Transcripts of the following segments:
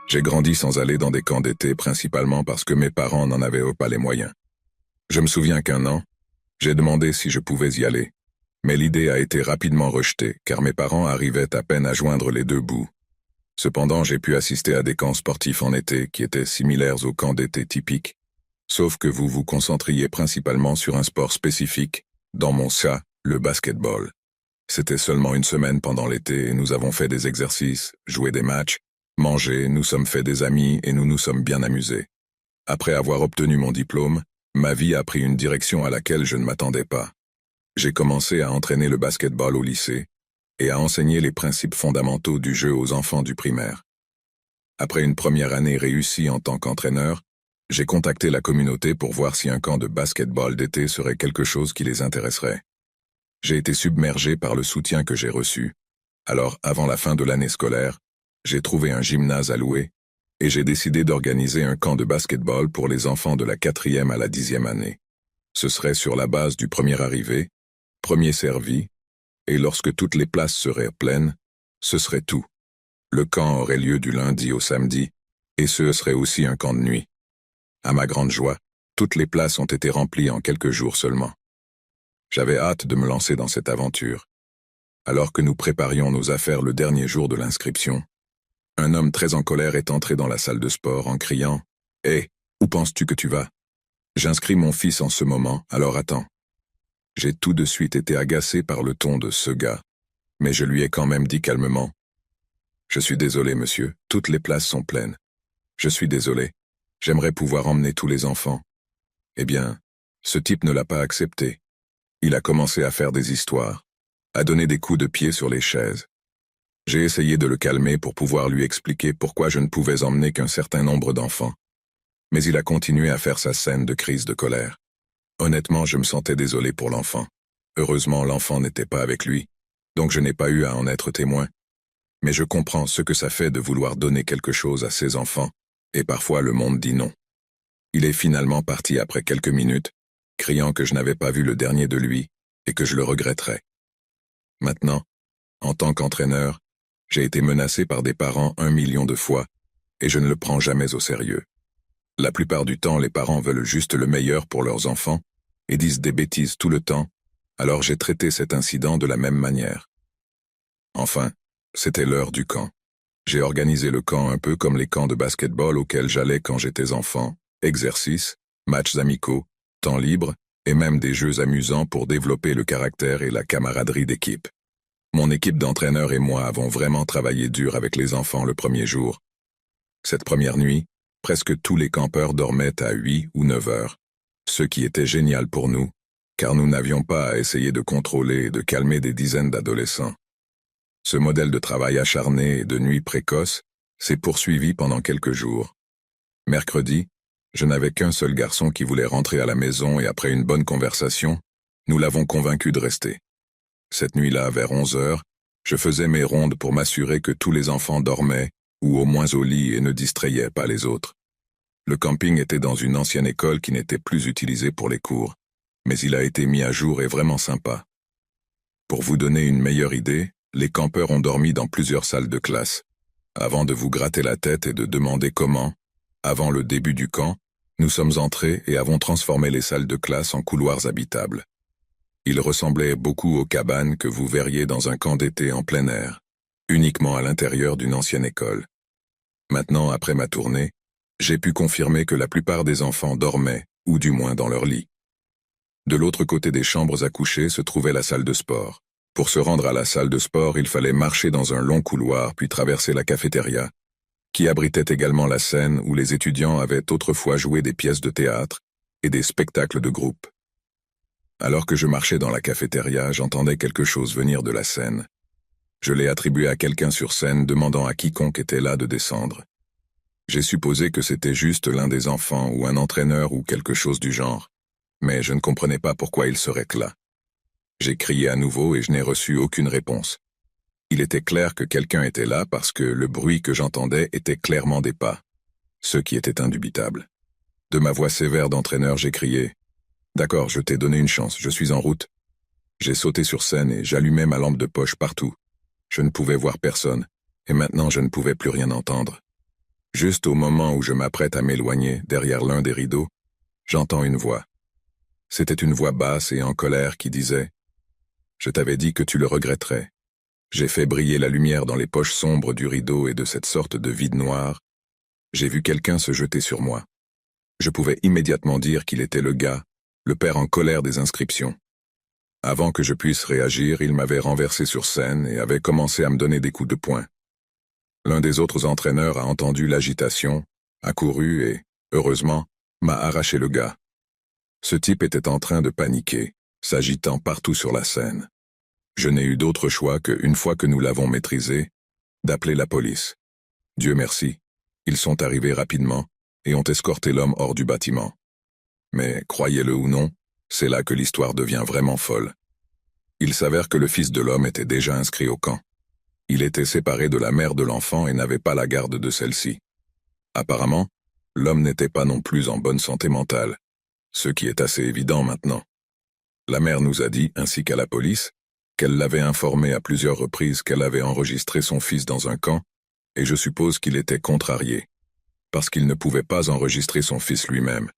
J'ai grandi sans aller dans des camps d'été principalement parce que mes parents n'en avaient pas les moyens. Je me souviens qu'un an, j'ai demandé si je pouvais y aller, mais l'idée a été rapidement rejetée car mes parents arrivaient à peine à joindre les deux bouts. Cependant, j'ai pu assister à des camps sportifs en été qui étaient similaires aux camps d'été typiques, sauf que vous vous concentriez principalement sur un sport spécifique, dans mon cas, le basketball. C'était seulement une semaine pendant l'été et nous avons fait des exercices, joué des matchs, mangé, nous sommes fait des amis et nous nous sommes bien amusés. Après avoir obtenu mon diplôme, ma vie a pris une direction à laquelle je ne m'attendais pas. J'ai commencé à entraîner le basketball au lycée et à enseigner les principes fondamentaux du jeu aux enfants du primaire. Après une première année réussie en tant qu'entraîneur, j'ai contacté la communauté pour voir si un camp de basketball d'été serait quelque chose qui les intéresserait. J'ai été submergé par le soutien que j'ai reçu. Alors, avant la fin de l'année scolaire, j'ai trouvé un gymnase à louer et j'ai décidé d'organiser un camp de basketball pour les enfants de la 4e à la 10e année. Ce serait sur la base du premier arrivé, premier servi, et lorsque toutes les places seraient pleines, ce serait tout. Le camp aurait lieu du lundi au samedi, et ce serait aussi un camp de nuit. À ma grande joie, toutes les places ont été remplies en quelques jours seulement. J'avais hâte de me lancer dans cette aventure. Alors que nous préparions nos affaires le dernier jour de l'inscription, un homme très en colère est entré dans la salle de sport en criant « Hé, où penses-tu que tu vas? J'inscris mon fils en ce moment, alors attends. » J'ai tout de suite été agacé par le ton de ce gars, mais je lui ai quand même dit calmement « Je suis désolé, monsieur, toutes les places sont pleines. Je suis désolé, j'aimerais pouvoir emmener tous les enfants. » Eh bien, ce type ne l'a pas accepté. Il a commencé à faire des histoires, à donner des coups de pied sur les chaises. J'ai essayé de le calmer pour pouvoir lui expliquer pourquoi je ne pouvais emmener qu'un certain nombre d'enfants. Mais il a continué à faire sa scène de crise de colère. Honnêtement, je me sentais désolé pour l'enfant. Heureusement, l'enfant n'était pas avec lui, donc je n'ai pas eu à en être témoin. Mais je comprends ce que ça fait de vouloir donner quelque chose à ses enfants, et parfois le monde dit non. Il est finalement parti après quelques minutes, criant que je n'avais pas vu le dernier de lui, et que je le regretterais. Maintenant, en tant qu'entraîneur, j'ai été menacé par des parents 1 million de fois, et je ne le prends jamais au sérieux. La plupart du temps, les parents veulent juste le meilleur pour leurs enfants, et disent des bêtises tout le temps, alors j'ai traité cet incident de la même manière. Enfin, c'était l'heure du camp. J'ai organisé le camp un peu comme les camps de basketball auxquels j'allais quand j'étais enfant, exercices, matchs amicaux, temps libre, et même des jeux amusants pour développer le caractère et la camaraderie d'équipe. Mon équipe d'entraîneurs et moi avons vraiment travaillé dur avec les enfants le premier jour. Cette première nuit, presque tous les campeurs dormaient à 8 ou 9 heures, ce qui était génial pour nous, car nous n'avions pas à essayer de contrôler et de calmer des dizaines d'adolescents. Ce modèle de travail acharné et de nuit précoce s'est poursuivi pendant quelques jours. Mercredi, je n'avais qu'un seul garçon qui voulait rentrer à la maison et après une bonne conversation, nous l'avons convaincu de rester. Cette nuit-là, vers 11 heures, je faisais mes rondes pour m'assurer que tous les enfants dormaient, ou au moins au lit et ne distrayaient pas les autres. Le camping était dans une ancienne école qui n'était plus utilisée pour les cours, mais il a été mis à jour et vraiment sympa. Pour vous donner une meilleure idée, les campeurs ont dormi dans plusieurs salles de classe. Avant de vous gratter la tête et de demander comment, avant le début du camp, nous sommes entrés et avons transformé les salles de classe en couloirs habitables. Ils ressemblaient beaucoup aux cabanes que vous verriez dans un camp d'été en plein air, uniquement à l'intérieur d'une ancienne école. Maintenant, après ma tournée, j'ai pu confirmer que la plupart des enfants dormaient, ou du moins dans leur lit. De l'autre côté des chambres à coucher se trouvait la salle de sport. Pour se rendre à la salle de sport, il fallait marcher dans un long couloir puis traverser la cafétéria, qui abritait également la scène où les étudiants avaient autrefois joué des pièces de théâtre et des spectacles de groupe. Alors que je marchais dans la cafétéria, j'entendais quelque chose venir de la scène. Je l'ai attribué à quelqu'un sur scène demandant à quiconque était là de descendre. J'ai supposé que c'était juste l'un des enfants ou un entraîneur ou quelque chose du genre, mais je ne comprenais pas pourquoi il serait là. J'ai crié à nouveau et je n'ai reçu aucune réponse. Il était clair que quelqu'un était là parce que le bruit que j'entendais était clairement des pas, ce qui était indubitable. De ma voix sévère d'entraîneur, j'ai crié « D'accord, je t'ai donné une chance, je suis en route. » J'ai sauté sur scène et j'allumais ma lampe de poche partout. Je ne pouvais voir personne, et maintenant je ne pouvais plus rien entendre. Juste au moment où je m'apprête à m'éloigner derrière l'un des rideaux, j'entends une voix. C'était une voix basse et en colère qui disait « Je t'avais dit que tu le regretterais. » J'ai fait briller la lumière dans les poches sombres du rideau et de cette sorte de vide noir. J'ai vu quelqu'un se jeter sur moi. Je pouvais immédiatement dire qu'il était le gars, le père en colère des inscriptions. Avant que je puisse réagir, il m'avait renversé sur scène et avait commencé à me donner des coups de poing. L'un des autres entraîneurs a entendu l'agitation, a couru et, heureusement, m'a arraché le gars. Ce type était en train de paniquer, s'agitant partout sur la scène. Je n'ai eu d'autre choix que, une fois que nous l'avons maîtrisé, d'appeler la police. Dieu merci, ils sont arrivés rapidement et ont escorté l'homme hors du bâtiment. Mais, croyez-le ou non, c'est là que l'histoire devient vraiment folle. Il s'avère que le fils de l'homme était déjà inscrit au camp. Il était séparé de la mère de l'enfant et n'avait pas la garde de celle-ci. Apparemment, l'homme n'était pas non plus en bonne santé mentale, ce qui est assez évident maintenant. La mère nous a dit, ainsi qu'à la police, qu'elle l'avait informé à plusieurs reprises qu'elle avait enregistré son fils dans un camp, et je suppose qu'il était contrarié, parce qu'il ne pouvait pas enregistrer son fils lui-même,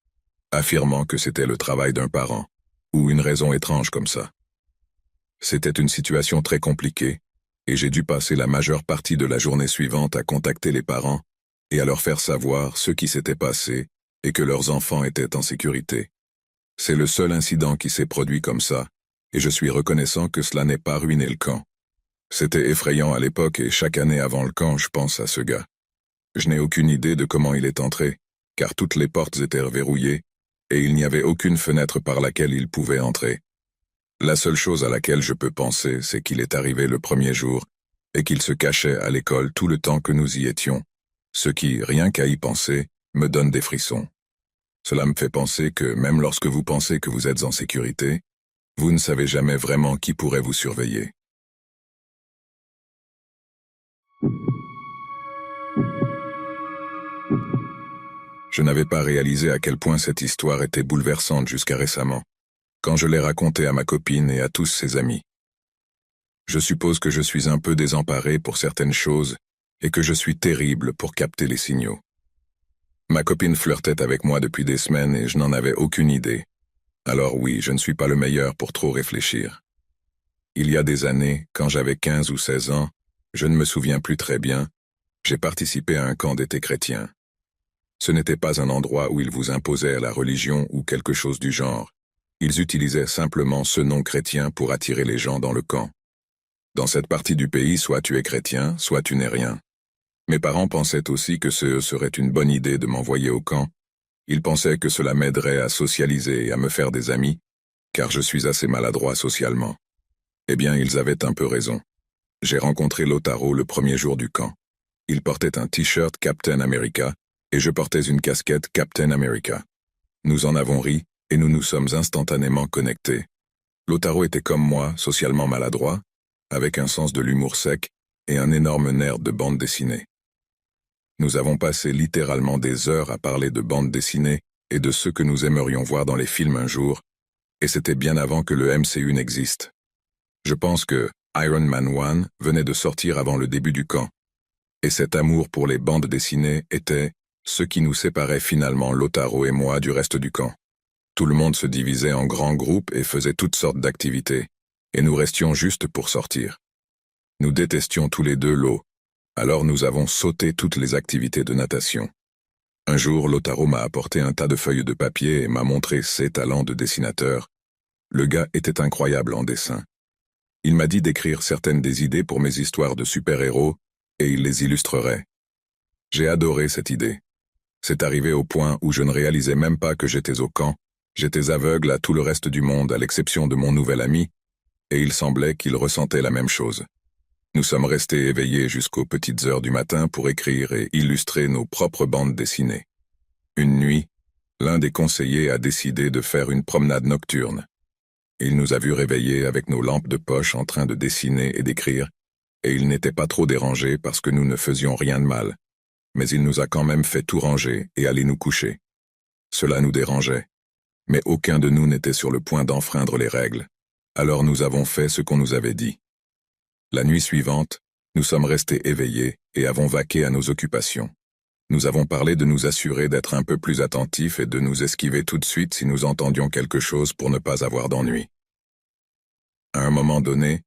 affirmant que c'était le travail d'un parent, ou une raison étrange comme ça. C'était une situation très compliquée, et j'ai dû passer la majeure partie de la journée suivante à contacter les parents et à leur faire savoir ce qui s'était passé et que leurs enfants étaient en sécurité. C'est le seul incident qui s'est produit comme ça, et je suis reconnaissant que cela n'ait pas ruiné le camp. C'était effrayant à l'époque et chaque année avant le camp, je pense à ce gars. Je n'ai aucune idée de comment il est entré, car toutes les portes étaient verrouillées et il n'y avait aucune fenêtre par laquelle il pouvait entrer. La seule chose à laquelle je peux penser, c'est qu'il est arrivé le premier jour et qu'il se cachait à l'école tout le temps que nous y étions, ce qui, rien qu'à y penser, me donne des frissons. Cela me fait penser que même lorsque vous pensez que vous êtes en sécurité, vous ne savez jamais vraiment qui pourrait vous surveiller. Je n'avais pas réalisé à quel point cette histoire était bouleversante jusqu'à récemment, quand je l'ai racontée à ma copine et à tous ses amis. Je suppose que je suis un peu désemparé pour certaines choses et que je suis terrible pour capter les signaux. Ma copine flirtait avec moi depuis des semaines et je n'en avais aucune idée. Alors oui, je ne suis pas le meilleur pour trop réfléchir. Il y a des années, quand j'avais 15 ou 16 ans, je ne me souviens plus très bien, j'ai participé à un camp d'été chrétien. Ce n'était pas un endroit où ils vous imposaient à la religion ou quelque chose du genre. Ils utilisaient simplement ce nom chrétien pour attirer les gens dans le camp. Dans cette partie du pays, soit tu es chrétien, soit tu n'es rien. Mes parents pensaient aussi que ce serait une bonne idée de m'envoyer au camp. Ils pensaient que cela m'aiderait à socialiser et à me faire des amis, car je suis assez maladroit socialement. Eh bien, ils avaient un peu raison. J'ai rencontré Lautaro le premier jour du camp. Il portait un t-shirt Captain America et je portais une casquette Captain America. Nous en avons ri et nous nous sommes instantanément connectés. Lautaro était comme moi, socialement maladroit, avec un sens de l'humour sec et un énorme nerd de bande dessinée. Nous avons passé littéralement des heures à parler de bande dessinée et de ce que nous aimerions voir dans les films un jour, et c'était bien avant que le MCU n'existe. Je pense que Iron Man 1 venait de sortir avant le début du camp, et cet amour pour les bandes dessinées était ce qui nous séparait finalement, Lautaro et moi, du reste du camp. Tout le monde se divisait en grands groupes et faisait toutes sortes d'activités, et nous restions juste pour sortir. Nous détestions tous les deux l'eau, alors nous avons sauté toutes les activités de natation. Un jour, Lautaro m'a apporté un tas de feuilles de papier et m'a montré ses talents de dessinateur. Le gars était incroyable en dessin. Il m'a dit d'écrire certaines des idées pour mes histoires de super-héros, et il les illustrerait. J'ai adoré cette idée. C'est arrivé au point où je ne réalisais même pas que j'étais au camp, j'étais aveugle à tout le reste du monde à l'exception de mon nouvel ami, et il semblait qu'il ressentait la même chose. Nous sommes restés éveillés jusqu'aux petites heures du matin pour écrire et illustrer nos propres bandes dessinées. Une nuit, l'un des conseillers a décidé de faire une promenade nocturne. Il nous a vus réveillés avec nos lampes de poche en train de dessiner et d'écrire, et il n'était pas trop dérangé parce que nous ne faisions rien de mal. Mais il nous a quand même fait tout ranger et aller nous coucher. Cela nous dérangeait. Mais aucun de nous n'était sur le point d'enfreindre les règles. Alors nous avons fait ce qu'on nous avait dit. La nuit suivante, nous sommes restés éveillés et avons vaqué à nos occupations. Nous avons parlé de nous assurer d'être un peu plus attentifs et de nous esquiver tout de suite si nous entendions quelque chose pour ne pas avoir d'ennui. À un moment donné,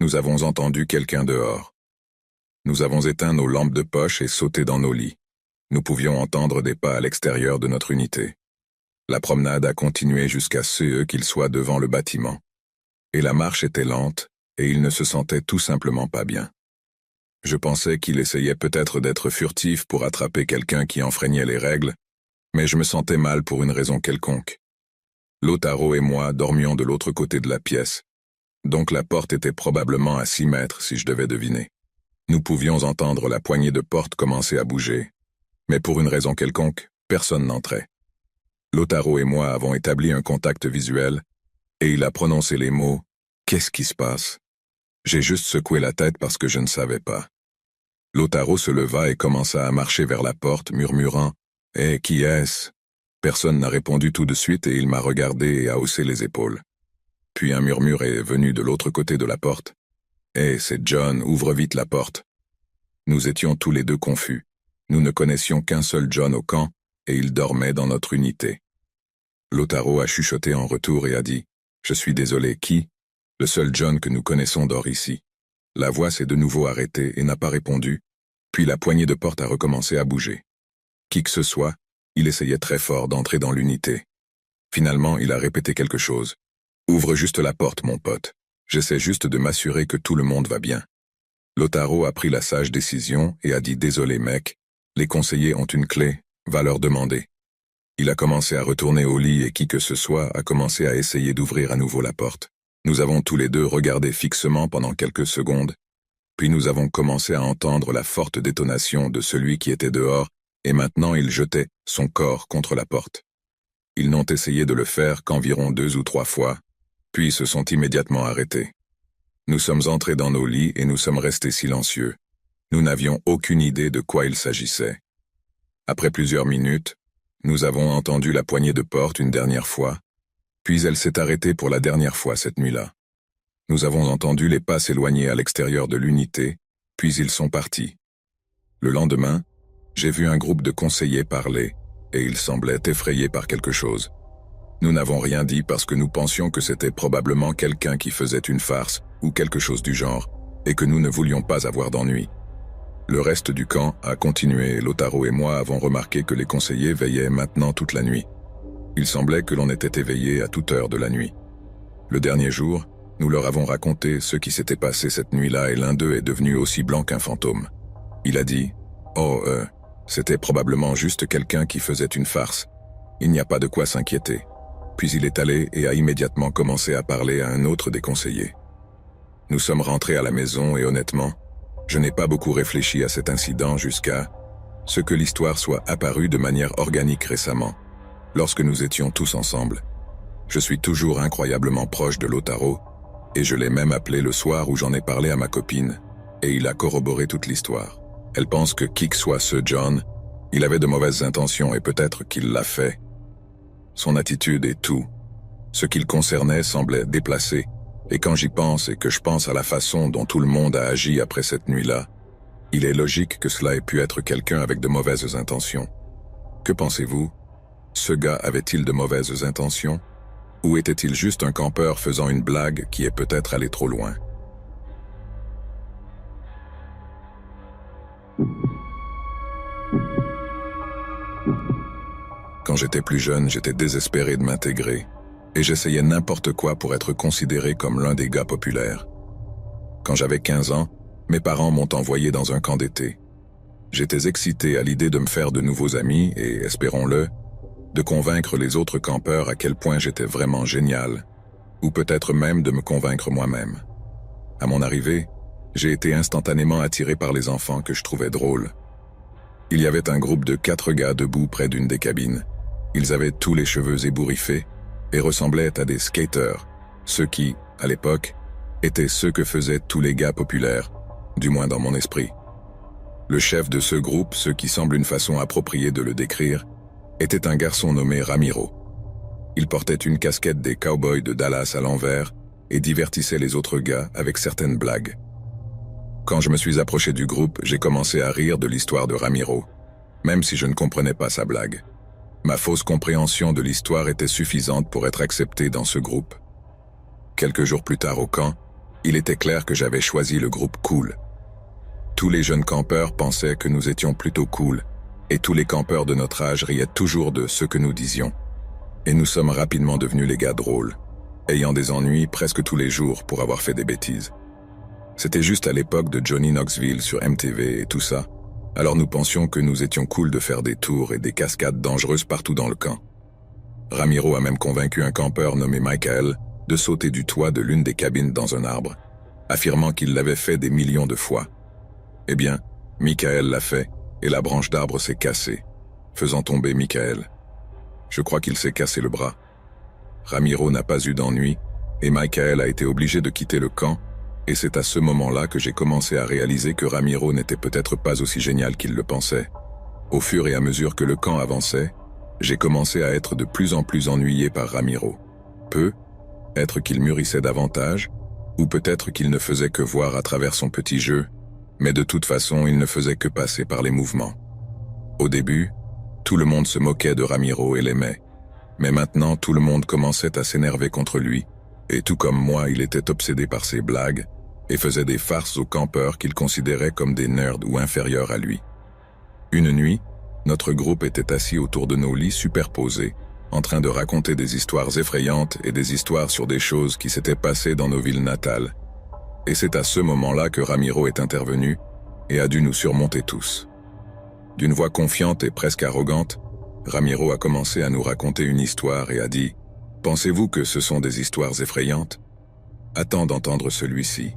nous avons entendu quelqu'un dehors. Nous avons éteint nos lampes de poche et sauté dans nos lits. Nous pouvions entendre des pas à l'extérieur de notre unité. La promenade a continué jusqu'à ce qu'il soit devant le bâtiment. Et la marche était lente, et il ne se sentait tout simplement pas bien. Je pensais qu'il essayait peut-être d'être furtif pour attraper quelqu'un qui enfreignait les règles, mais je me sentais mal pour une raison quelconque. Lautaro et moi dormions de l'autre côté de la pièce, donc la porte était probablement à 6 mètres si je devais deviner. Nous pouvions entendre la poignée de porte commencer à bouger, mais pour une raison quelconque, personne n'entrait. Lautaro et moi avons établi un contact visuel, et il a prononcé les mots « Qu'est-ce qui se passe ?» J'ai juste secoué la tête parce que je ne savais pas. Lautaro se leva et commença à marcher vers la porte, murmurant « Eh, qui est-ce » Personne n'a répondu tout de suite et il m'a regardé et a haussé les épaules. Puis un murmure est venu de l'autre côté de la porte. « Eh, c'est John, ouvre vite la porte. » Nous étions tous les deux confus. Nous ne connaissions qu'un seul John au camp, et il dormait dans notre unité. Lautaro a chuchoté en retour et a dit « Je suis désolé, qui ?» Le seul John que nous connaissons dort ici. La voix s'est de nouveau arrêtée et n'a pas répondu, puis la poignée de porte a recommencé à bouger. Qui que ce soit, il essayait très fort d'entrer dans l'unité. Finalement, il a répété quelque chose. « Ouvre juste la porte, mon pote. J'essaie juste de m'assurer que tout le monde va bien. » Lautaro a pris la sage décision et a dit « Désolé, mec, les conseillers ont une clé, va leur demander. » Il a commencé à retourner au lit et qui que ce soit a commencé à essayer d'ouvrir à nouveau la porte. Nous avons tous les deux regardé fixement pendant quelques secondes, puis nous avons commencé à entendre la forte détonation de celui qui était dehors, et maintenant il jetait son corps contre la porte. Ils n'ont essayé de le faire qu'environ 2 ou 3 fois, puis se sont immédiatement arrêtés. Nous sommes entrés dans nos lits et nous sommes restés silencieux. Nous n'avions aucune idée de quoi il s'agissait. Après plusieurs minutes, nous avons entendu la poignée de porte une dernière fois, puis elle s'est arrêtée pour la dernière fois cette nuit-là. Nous avons entendu les pas s'éloigner à l'extérieur de l'unité, puis ils sont partis. Le lendemain, j'ai vu un groupe de conseillers parler, et ils semblaient effrayés par quelque chose. Nous n'avons rien dit parce que nous pensions que c'était probablement quelqu'un qui faisait une farce ou quelque chose du genre, et que nous ne voulions pas avoir d'ennui. Le reste du camp a continué et Lautaro et moi avons remarqué que les conseillers veillaient maintenant toute la nuit. Il semblait que l'on était éveillé à toute heure de la nuit. Le dernier jour, nous leur avons raconté ce qui s'était passé cette nuit-là et l'un d'eux est devenu aussi blanc qu'un fantôme. Il a dit « Oh, c'était probablement juste quelqu'un qui faisait une farce. Il n'y a pas de quoi s'inquiéter. » Puis il est allé et a immédiatement commencé à parler à un autre des conseillers. Nous sommes rentrés à la maison et honnêtement, je n'ai pas beaucoup réfléchi à cet incident jusqu'à ce que l'histoire soit apparue de manière organique récemment. Lorsque nous étions tous ensemble. Je suis toujours incroyablement proche de Lautaro, et je l'ai même appelé le soir où j'en ai parlé à ma copine, et il a corroboré toute l'histoire. Elle pense que qui que soit ce John, il avait de mauvaises intentions et peut-être qu'il l'a fait. Son attitude et tout, ce qui le concernait semblait déplacé, et quand j'y pense et que je pense à la façon dont tout le monde a agi après cette nuit-là, il est logique que cela ait pu être quelqu'un avec de mauvaises intentions. Que pensez-vous? Ce gars avait-il de mauvaises intentions? Ou était-il juste un campeur faisant une blague qui est peut-être allé trop loin? Quand j'étais plus jeune, j'étais désespéré de m'intégrer, et j'essayais n'importe quoi pour être considéré comme l'un des gars populaires. Quand j'avais 15 ans, mes parents m'ont envoyé dans un camp d'été. J'étais excité à l'idée de me faire de nouveaux amis et, espérons-le, de convaincre les autres campeurs à quel point j'étais vraiment génial, ou peut-être même de me convaincre moi-même. À mon arrivée, j'ai été instantanément attiré par les enfants que je trouvais drôles. Il y avait un groupe de 4 gars debout près d'une des cabines. Ils avaient tous les cheveux ébouriffés et ressemblaient à des skaters, ceux qui, à l'époque, étaient ceux que faisaient tous les gars populaires, du moins dans mon esprit. Le chef de ce groupe, ce qui semble une façon appropriée de le décrire, était un garçon nommé Ramiro. Il portait une casquette des cowboys de Dallas à l'envers et divertissait les autres gars avec certaines blagues. Quand je me suis approché du groupe, j'ai commencé à rire de l'histoire de Ramiro. même si je ne comprenais pas sa blague. Ma fausse compréhension de l'histoire était suffisante pour être acceptée dans ce groupe. Quelques jours plus tard au camp, il était clair que j'avais choisi le groupe cool. Tous les jeunes campeurs pensaient que nous étions plutôt cool, et tous les campeurs de notre âge riaient toujours de ce que nous disions. Et nous sommes rapidement devenus les gars drôles, ayant des ennuis presque tous les jours pour avoir fait des bêtises. C'était juste à l'époque de Johnny Knoxville sur MTV et tout ça, alors nous pensions que nous étions cool de faire des tours et des cascades dangereuses partout dans le camp. Ramiro a même convaincu un campeur nommé Michael de sauter du toit de l'une des cabines dans un arbre, affirmant qu'il l'avait fait des millions de fois. Eh bien, Michael l'a fait, et la branche d'arbre s'est cassée, faisant tomber Michael. Je crois qu'il s'est cassé le bras. Ramiro n'a pas eu d'ennui, et Michael a été obligé de quitter le camp, et c'est à ce moment-là que j'ai commencé à réaliser que Ramiro n'était peut-être pas aussi génial qu'il le pensait. Au fur et à mesure que le camp avançait, j'ai commencé à être de plus en plus ennuyé par Ramiro. Être qu'il mûrissait davantage, ou peut-être qu'il ne faisait que voir à travers son petit jeu, mais de toute façon il ne faisait que passer par les mouvements. Au début, tout le monde se moquait de Ramiro et l'aimait, mais maintenant tout le monde commençait à s'énerver contre lui, et tout comme moi il était obsédé par ses blagues, et faisait des farces aux campeurs qu'il considérait comme des nerds ou inférieurs à lui. Une nuit, notre groupe était assis autour de nos lits superposés, en train de raconter des histoires effrayantes et des histoires sur des choses qui s'étaient passées dans nos villes natales. Et c'est à ce moment-là que Ramiro est intervenu et a dû nous surmonter tous. D'une voix confiante et presque arrogante, Ramiro a commencé à nous raconter une histoire et a dit « Pensez-vous que ce sont des histoires effrayantes ? Attends d'entendre celui-ci.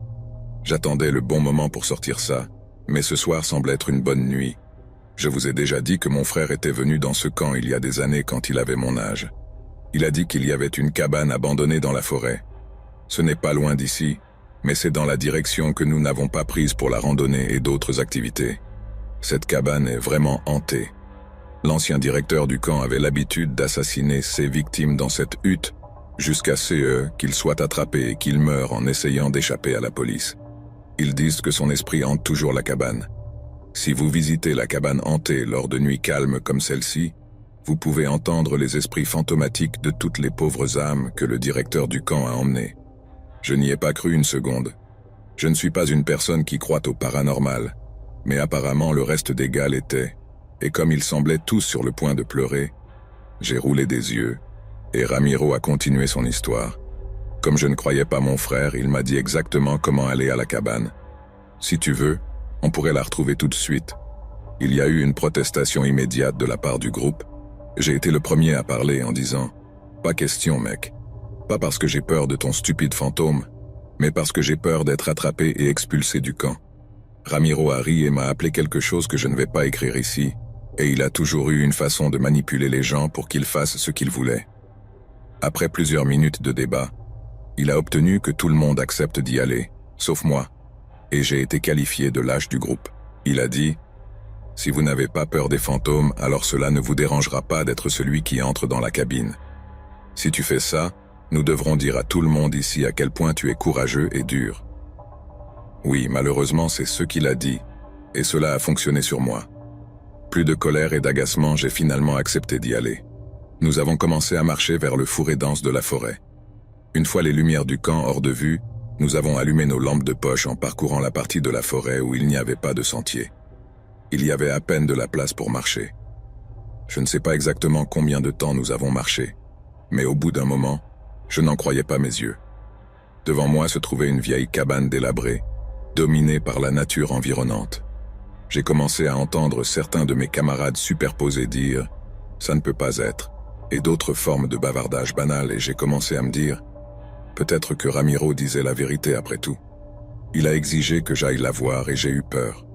J'attendais le bon moment pour sortir ça, mais ce soir semble être une bonne nuit. Je vous ai déjà dit que mon frère était venu dans ce camp il y a des années quand il avait mon âge. Il a dit qu'il y avait une cabane abandonnée dans la forêt. Ce n'est pas loin d'ici, mais c'est dans la direction que nous n'avons pas prise pour la randonnée et d'autres activités. Cette cabane est vraiment hantée. L'ancien directeur du camp avait l'habitude d'assassiner ses victimes dans cette hutte, jusqu'à ce qu'il soit attrapé et qu'il meure en essayant d'échapper à la police. Ils disent que son esprit hante toujours la cabane. Si vous visitez la cabane hantée lors de nuits calmes comme celle-ci, vous pouvez entendre les esprits fantomatiques de toutes les pauvres âmes que le directeur du camp a emmenées. Je n'y ai pas cru une seconde. Je ne suis pas une personne qui croit au paranormal, mais apparemment le reste des gars l'étaient, et comme ils semblaient tous sur le point de pleurer, j'ai roulé des yeux, et Ramiro a continué son histoire. Comme je ne croyais pas mon frère, il m'a dit exactement comment aller à la cabane. Si tu veux, on pourrait la retrouver tout de suite. Il y a eu une protestation immédiate de la part du groupe. J'ai été le premier à parler en disant « Pas question, mec. Pas parce que j'ai peur de ton stupide fantôme, mais parce que j'ai peur d'être attrapé et expulsé du camp. » Ramiro a ri et m'a appelé quelque chose que je ne vais pas écrire ici, et il a toujours eu une façon de manipuler les gens pour qu'ils fassent ce qu'ils voulaient. Après plusieurs minutes de débat, il a obtenu que tout le monde accepte d'y aller, sauf moi, et j'ai été qualifié de lâche du groupe. Il a dit « Si vous n'avez pas peur des fantômes, alors cela ne vous dérangera pas d'être celui qui entre dans la cabine. Si tu fais ça, nous devrons dire à tout le monde ici à quel point tu es courageux et dur. » Oui, malheureusement, c'est ce qu'il a dit, et cela a fonctionné sur moi. Plus de colère et d'agacement, j'ai finalement accepté d'y aller. Nous avons commencé à marcher vers le fourré dense de la forêt. Une fois les lumières du camp hors de vue, nous avons allumé nos lampes de poche en parcourant la partie de la forêt où il n'y avait pas de sentier. Il y avait à peine de la place pour marcher. Je ne sais pas exactement combien de temps nous avons marché, mais au bout d'un moment, je n'en croyais pas mes yeux. Devant moi se trouvait une vieille cabane délabrée, dominée par la nature environnante. J'ai commencé à entendre certains de mes camarades superposés dire « ça ne peut pas être », et d'autres formes de bavardage banal, et j'ai commencé à me dire « peut-être que Ramiro disait la vérité après tout. Il a exigé que j'aille la voir et j'ai eu peur. »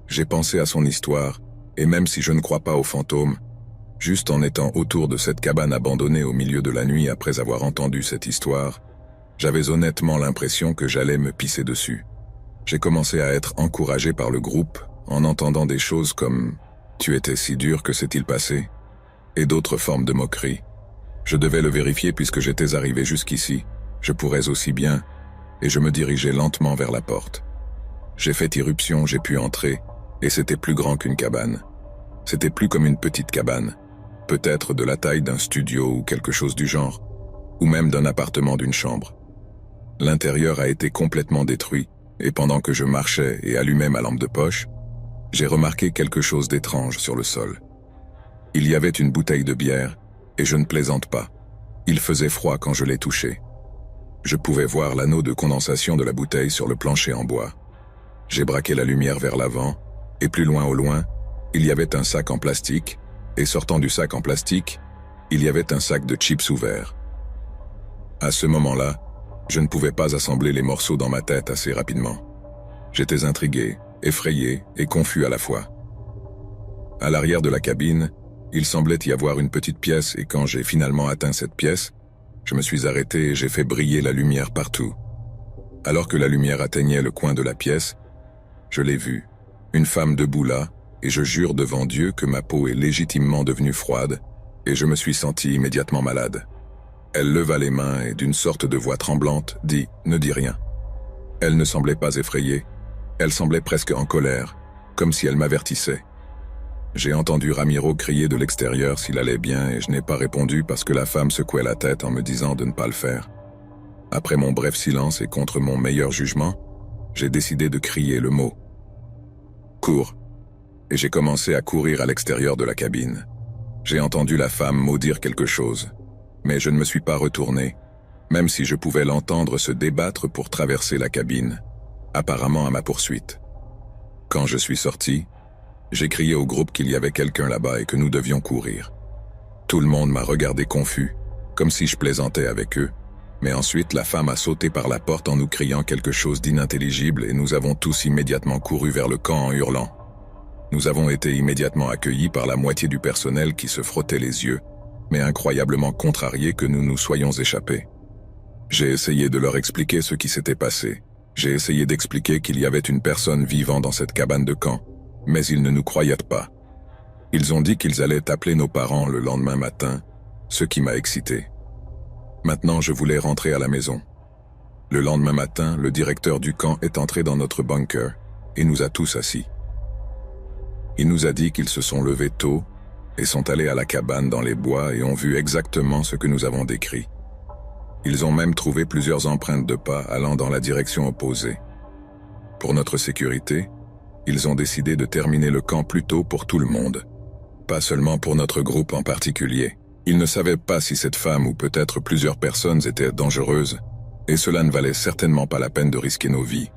J'ai pensé à son histoire, et même si je ne crois pas aux fantômes, juste en étant autour de cette cabane abandonnée au milieu de la nuit après avoir entendu cette histoire, j'avais honnêtement l'impression que j'allais me pisser dessus. J'ai commencé à être encouragé par le groupe en entendant des choses comme « tu étais si dur, que s'est-il passé ?» et d'autres formes de moquerie. Je devais le vérifier puisque j'étais arrivé jusqu'ici, je pourrais aussi bien, et je me dirigeais lentement vers la porte. J'ai fait irruption, j'ai pu entrer, et c'était plus grand qu'une cabane. C'était plus comme une petite cabane, peut-être de la taille d'un studio ou quelque chose du genre, ou même d'un appartement d'une chambre. L'intérieur a été complètement détruit, et pendant que je marchais et allumais ma lampe de poche, j'ai remarqué quelque chose d'étrange sur le sol. Il y avait une bouteille de bière, et je ne plaisante pas. Il faisait froid quand je l'ai touchée. Je pouvais voir l'anneau de condensation de la bouteille sur le plancher en bois. J'ai braqué la lumière vers l'avant, et plus loin au loin, il y avait un sac en plastique, et sortant du sac en plastique, il y avait un sac de chips ouvert. À ce moment-là, je ne pouvais pas assembler les morceaux dans ma tête assez rapidement. J'étais intrigué, effrayé et confus à la fois. À l'arrière de la cabine, il semblait y avoir une petite pièce et quand j'ai finalement atteint cette pièce, je me suis arrêté et j'ai fait briller la lumière partout. Alors que la lumière atteignait le coin de la pièce, je l'ai vue, une femme debout là, et je jure devant Dieu que ma peau est légitimement devenue froide, et je me suis senti immédiatement malade. Elle leva les mains et d'une sorte de voix tremblante dit « Ne dis rien ». Elle ne semblait pas effrayée, elle semblait presque en colère, comme si elle m'avertissait. J'ai entendu Ramiro crier de l'extérieur s'il allait bien et je n'ai pas répondu parce que la femme secouait la tête en me disant de ne pas le faire. Après mon bref silence et contre mon meilleur jugement, j'ai décidé de crier le mot « Cours !» et j'ai commencé à courir à l'extérieur de la cabine. J'ai entendu la femme maudire quelque chose, mais je ne me suis pas retourné, même si je pouvais l'entendre se débattre pour traverser la cabine, apparemment à ma poursuite. Quand je suis sorti, j'ai crié au groupe qu'il y avait quelqu'un là-bas et que nous devions courir. Tout le monde m'a regardé confus, comme si je plaisantais avec eux, mais ensuite la femme a sauté par la porte en nous criant quelque chose d'inintelligible et nous avons tous immédiatement couru vers le camp en hurlant. Nous avons été immédiatement accueillis par la moitié du personnel qui se frottait les yeux, mais incroyablement contrariés que nous nous soyons échappés. J'ai essayé de leur expliquer ce qui s'était passé. J'ai essayé d'expliquer qu'il y avait une personne vivant dans cette cabane de camp, mais ils ne nous croyaient pas. Ils ont dit qu'ils allaient appeler nos parents le lendemain matin, ce qui m'a excité. Maintenant, je voulais rentrer à la maison. Le lendemain matin, le directeur du camp est entré dans notre bunker et nous a tous assis. Il nous a dit qu'ils se sont levés tôt et sont allés à la cabane dans les bois et ont vu exactement ce que nous avons décrit. Ils ont même trouvé plusieurs empreintes de pas allant dans la direction opposée. Pour notre sécurité, ils ont décidé de terminer le camp plus tôt pour tout le monde, pas seulement pour notre groupe en particulier. Ils ne savaient pas si cette femme ou peut-être plusieurs personnes étaient dangereuses, et cela ne valait certainement pas la peine de risquer nos vies.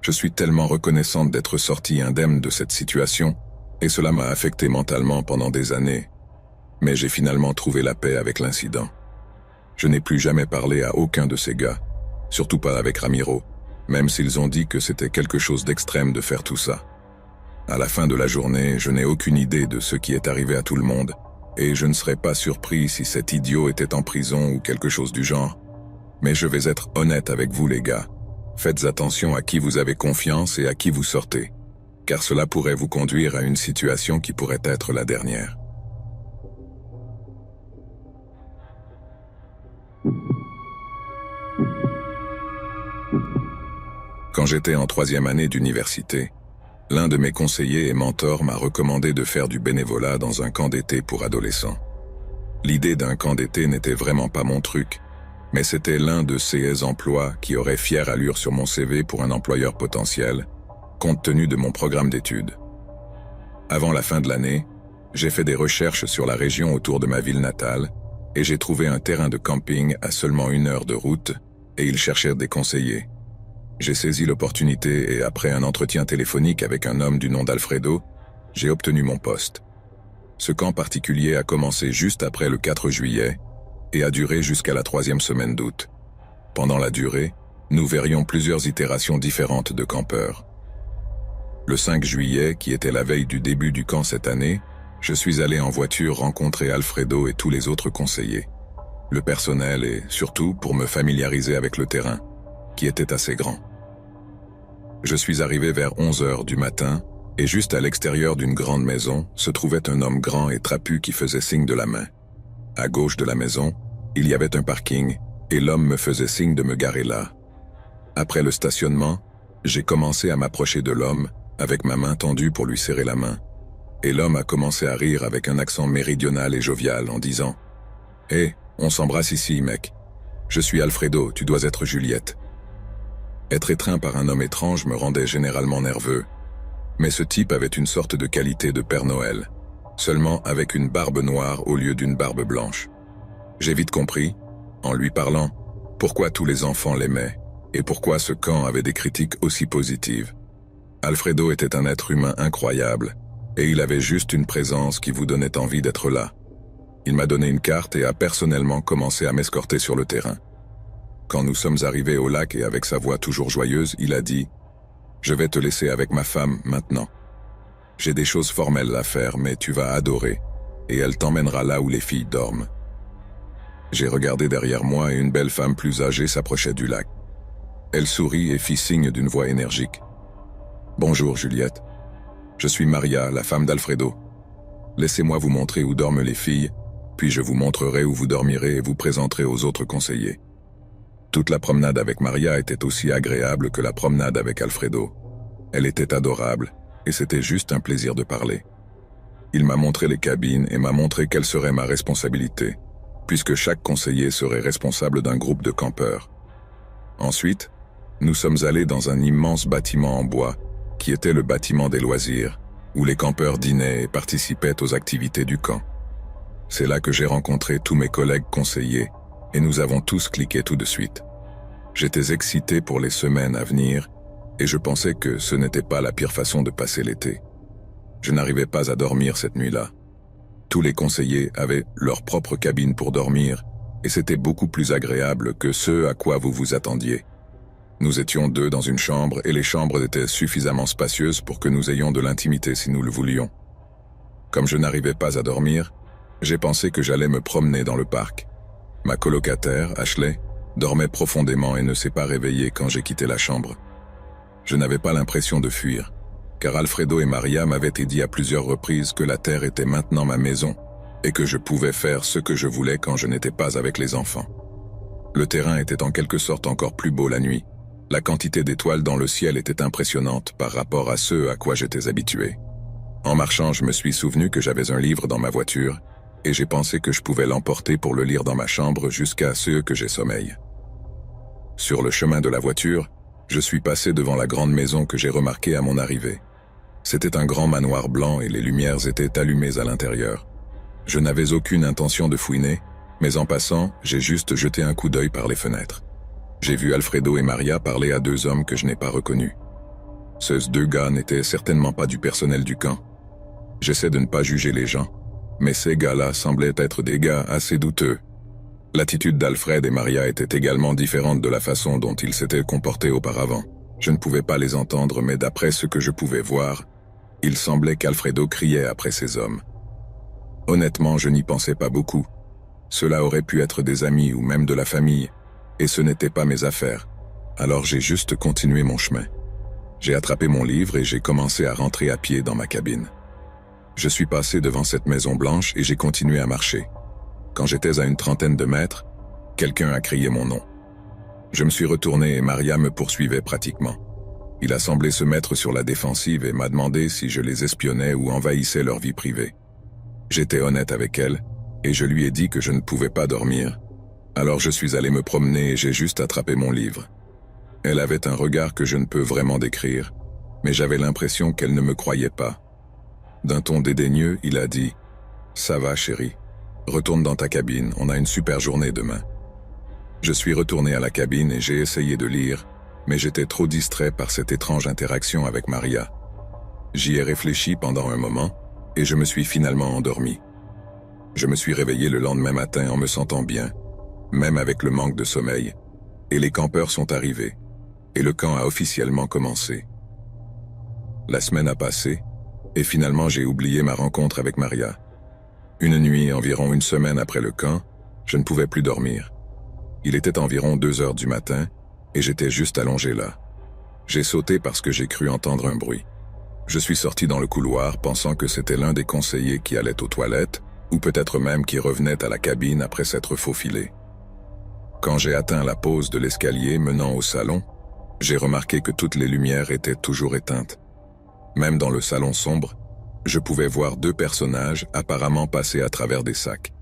Je suis tellement reconnaissante d'être sortie indemne de cette situation, et cela m'a affecté mentalement pendant des années, mais j'ai finalement trouvé la paix avec l'incident. Je n'ai plus jamais parlé à aucun de ces gars, surtout pas avec Ramiro, même s'ils ont dit que c'était quelque chose d'extrême de faire tout ça. À la fin de la journée, je n'ai aucune idée de ce qui est arrivé à tout le monde, et je ne serais pas surpris si cet idiot était en prison ou quelque chose du genre. Mais je vais être honnête avec vous les gars. Faites attention à qui vous avez confiance et à qui vous sortez, car cela pourrait vous conduire à une situation qui pourrait être la dernière. Quand j'étais en 3e année d'université, l'un de mes conseillers et mentors m'a recommandé de faire du bénévolat dans un camp d'été pour adolescents. L'idée d'un camp d'été n'était vraiment pas mon truc, mais c'était l'un de ces emplois qui aurait fière allure sur mon CV pour un employeur potentiel, compte tenu de mon programme d'études. Avant la fin de l'année, j'ai fait des recherches sur la région autour de ma ville natale et j'ai trouvé un terrain de camping à seulement 1 heure de route et ils cherchaient des conseillers. J'ai saisi l'opportunité et après un entretien téléphonique avec un homme du nom d'Alfredo, j'ai obtenu mon poste. Ce camp particulier a commencé juste après le 4 juillet et a duré jusqu'à la 3e semaine d'août. Pendant la durée, nous verrions plusieurs itérations différentes de campeurs. Le 5 juillet, qui était la veille du début du camp cette année, je suis allé en voiture rencontrer Alfredo et tous les autres conseillers, le personnel et surtout pour me familiariser avec le terrain, qui était assez grand. Je suis arrivé vers 11 heures du matin et juste à l'extérieur d'une grande maison se trouvait un homme grand et trapu qui faisait signe de la main. À gauche de la maison, il y avait un parking et l'homme me faisait signe de me garer là. Après le stationnement, j'ai commencé à m'approcher de l'homme avec ma main tendue pour lui serrer la main. Et l'homme a commencé à rire avec un accent méridional et jovial en disant « Hé, on s'embrasse ici, mec. Je suis Alfredo, tu dois être Juliette. » Être étreint par un homme étrange me rendait généralement nerveux, mais ce type avait une sorte de qualité de Père Noël, seulement avec une barbe noire au lieu d'une barbe blanche. J'ai vite compris, en lui parlant, pourquoi tous les enfants l'aimaient et pourquoi ce camp avait des critiques aussi positives. Alfredo était un être humain incroyable, et il avait juste une présence qui vous donnait envie d'être là. Il m'a donné une carte et a personnellement commencé à m'escorter sur le terrain. Quand nous sommes arrivés au lac et avec sa voix toujours joyeuse, il a dit « Je vais te laisser avec ma femme maintenant. J'ai des choses formelles à faire, mais tu vas adorer, et elle t'emmènera là où les filles dorment. » J'ai regardé derrière moi et une belle femme plus âgée s'approchait du lac. Elle sourit et fit signe d'une voix énergique. « Bonjour Juliette. Je suis Maria, la femme d'Alfredo. Laissez-moi vous montrer où dorment les filles, puis je vous montrerai où vous dormirez et vous présenterai aux autres conseillers. » Toute la promenade avec Maria était aussi agréable que la promenade avec Alfredo. Elle était adorable, et c'était juste un plaisir de parler. Il m'a montré les cabines et m'a montré quelle serait ma responsabilité, puisque chaque conseiller serait responsable d'un groupe de campeurs. Ensuite, nous sommes allés dans un immense bâtiment en bois, qui était le bâtiment des loisirs, où les campeurs dînaient et participaient aux activités du camp. C'est là que j'ai rencontré tous mes collègues conseillers, et nous avons tous cliqué tout de suite. J'étais excité pour les semaines à venir, et je pensais que ce n'était pas la pire façon de passer l'été. Je n'arrivais pas à dormir cette nuit-là. Tous les conseillers avaient leur propre cabine pour dormir, et c'était beaucoup plus agréable que ce à quoi vous vous attendiez. Nous étions 2 dans une chambre, et les chambres étaient suffisamment spacieuses pour que nous ayons de l'intimité si nous le voulions. Comme je n'arrivais pas à dormir, j'ai pensé que j'allais me promener dans le parc. Ma colocataire, Ashley, dormait profondément et ne s'est pas réveillée quand j'ai quitté la chambre. Je n'avais pas l'impression de fuir, car Alfredo et Maria m'avaient dit à plusieurs reprises que la terre était maintenant ma maison et que je pouvais faire ce que je voulais quand je n'étais pas avec les enfants. Le terrain était en quelque sorte encore plus beau la nuit. La quantité d'étoiles dans le ciel était impressionnante par rapport à ce à quoi j'étais habitué. En marchant, je me suis souvenu que j'avais un livre dans ma voiture et j'ai pensé que je pouvais l'emporter pour le lire dans ma chambre jusqu'à ce que j'ai sommeil. Sur le chemin de la voiture, je suis passé devant la grande maison que j'ai remarquée à mon arrivée. C'était un grand manoir blanc et les lumières étaient allumées à l'intérieur. Je n'avais aucune intention de fouiner, mais en passant, j'ai juste jeté un coup d'œil par les fenêtres. J'ai vu Alfredo et Maria parler à 2 hommes que je n'ai pas reconnus. Ces 2 gars n'étaient certainement pas du personnel du camp. J'essaie de ne pas juger les gens, mais ces gars-là semblaient être des gars assez douteux. L'attitude d'Alfred et Maria était également différente de la façon dont ils s'étaient comportés auparavant. Je ne pouvais pas les entendre, mais d'après ce que je pouvais voir, il semblait qu'Alfredo criait après ces hommes. Honnêtement, je n'y pensais pas beaucoup. Cela aurait pu être des amis ou même de la famille, et ce n'était pas mes affaires. Alors j'ai juste continué mon chemin. J'ai attrapé mon livre et j'ai commencé à rentrer à pied dans ma cabine. Je suis passé devant cette maison blanche et j'ai continué à marcher. Quand j'étais à une 30aine de mètres, quelqu'un a crié mon nom. Je me suis retourné et Maria me poursuivait pratiquement. Il a semblé se mettre sur la défensive et m'a demandé si je les espionnais ou envahissais leur vie privée. J'étais honnête avec elle et je lui ai dit que je ne pouvais pas dormir. Alors je suis allé me promener et j'ai juste attrapé mon livre. Elle avait un regard que je ne peux vraiment décrire, mais j'avais l'impression qu'elle ne me croyait pas. D'un ton dédaigneux, il a dit « Ça va, chérie. Retourne dans ta cabine, on a une super journée demain. » Je suis retourné à la cabine et j'ai essayé de lire, mais j'étais trop distrait par cette étrange interaction avec Maria. J'y ai réfléchi pendant un moment, et je me suis finalement endormi. Je me suis réveillé le lendemain matin en me sentant bien, même avec le manque de sommeil, et les campeurs sont arrivés, et le camp a officiellement commencé. La semaine a passé, et finalement j'ai oublié ma rencontre avec Maria. Une nuit, environ une semaine après le camp, je ne pouvais plus dormir. Il était environ 2 heures du matin, et j'étais juste allongé là. J'ai sauté parce que j'ai cru entendre un bruit. Je suis sorti dans le couloir pensant que c'était l'un des conseillers qui allait aux toilettes, ou peut-être même qui revenait à la cabine après s'être faufilé. Quand j'ai atteint la pause de l'escalier menant au salon, j'ai remarqué que toutes les lumières étaient toujours éteintes. Même dans le salon sombre, Je pouvais voir deux personnages apparemment passer à travers des sacs.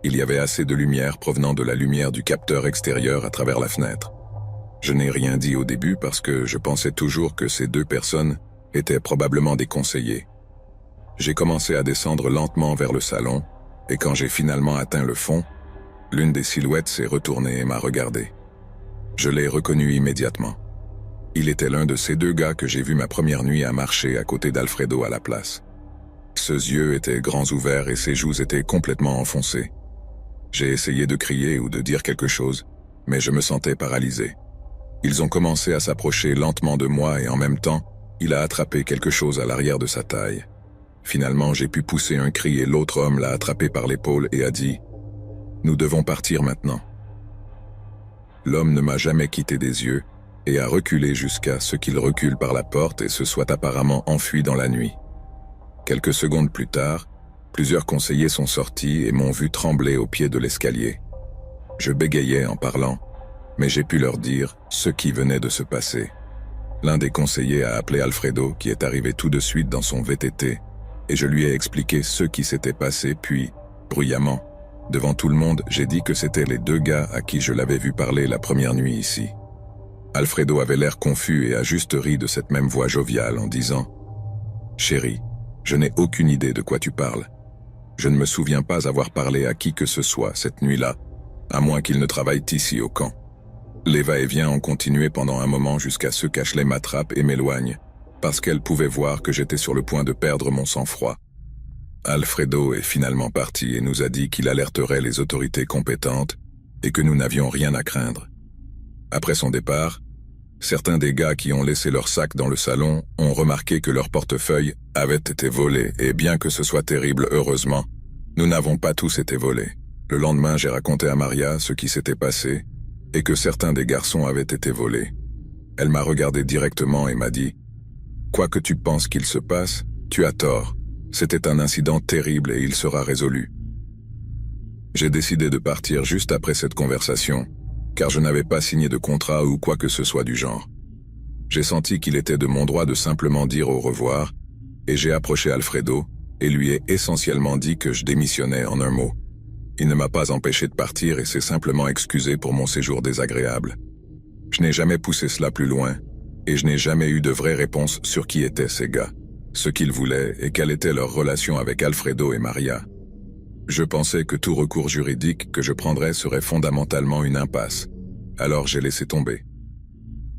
Il y avait assez de lumière provenant de la lumière du capteur extérieur à travers la fenêtre. Je n'ai rien dit au début parce que je pensais toujours que ces deux personnes étaient probablement des conseillers. J'ai commencé à descendre lentement vers le salon, et quand j'ai finalement atteint le fond, l'une des silhouettes s'est retournée et m'a regardé. Je l'ai reconnu immédiatement. Il était l'un de ces deux gars que j'ai vu ma première nuit à marcher à côté d'Alfredo à la place. Ses yeux étaient grands ouverts et ses joues étaient complètement enfoncées. J'ai essayé de crier ou de dire quelque chose, mais je me sentais paralysé. Ils ont commencé à s'approcher lentement de moi et en même temps, il a attrapé quelque chose à l'arrière de sa taille. Finalement, j'ai pu pousser un cri et l'autre homme l'a attrapé par l'épaule et a dit « Nous devons partir maintenant ». L'homme ne m'a jamais quitté des yeux et a reculé jusqu'à ce qu'il recule par la porte et se soit apparemment enfui dans la nuit. Quelques secondes plus tard, plusieurs conseillers sont sortis et m'ont vu trembler au pied de l'escalier. Je bégayais en parlant, mais j'ai pu leur dire ce qui venait de se passer. L'un des conseillers a appelé Alfredo, qui est arrivé tout de suite dans son VTT, et je lui ai expliqué ce qui s'était passé, puis, bruyamment, devant tout le monde, j'ai dit que c'était les deux gars à qui je l'avais vu parler la première nuit ici. Alfredo avait l'air confus et a juste ri de cette même voix joviale en disant « Chérie, je n'ai aucune idée de quoi tu parles. Je ne me souviens pas avoir parlé à qui que ce soit cette nuit-là, à moins qu'il ne travaille ici au camp. » Les va-et-vient ont continué pendant un moment jusqu'à ce qu'Ashley m'attrape et m'éloigne, parce qu'elle pouvait voir que j'étais sur le point de perdre mon sang-froid. Alfredo est finalement parti et nous a dit qu'il alerterait les autorités compétentes et que nous n'avions rien à craindre. Après son départ, certains des gars qui ont laissé leur sac dans le salon ont remarqué que leur portefeuille avait été volé et bien que ce soit terrible, heureusement, nous n'avons pas tous été volés. Le lendemain, j'ai raconté à Maria ce qui s'était passé et que certains des garçons avaient été volés. Elle m'a regardé directement et m'a dit « Quoi que tu penses qu'il se passe, tu as tort. C'était un incident terrible et il sera résolu. » J'ai décidé de partir juste après cette conversation, car je n'avais pas signé de contrat ou quoi que ce soit du genre. J'ai senti qu'il était de mon droit de simplement dire au revoir, et j'ai approché Alfredo et lui ai essentiellement dit que je démissionnais en un mot. Il ne m'a pas empêché de partir et s'est simplement excusé pour mon séjour désagréable. Je n'ai jamais poussé cela plus loin, et je n'ai jamais eu de vraie réponse sur qui étaient ces gars, ce qu'ils voulaient et quelle était leur relation avec Alfredo et Maria. Je pensais que tout recours juridique que je prendrais serait fondamentalement une impasse, alors j'ai laissé tomber.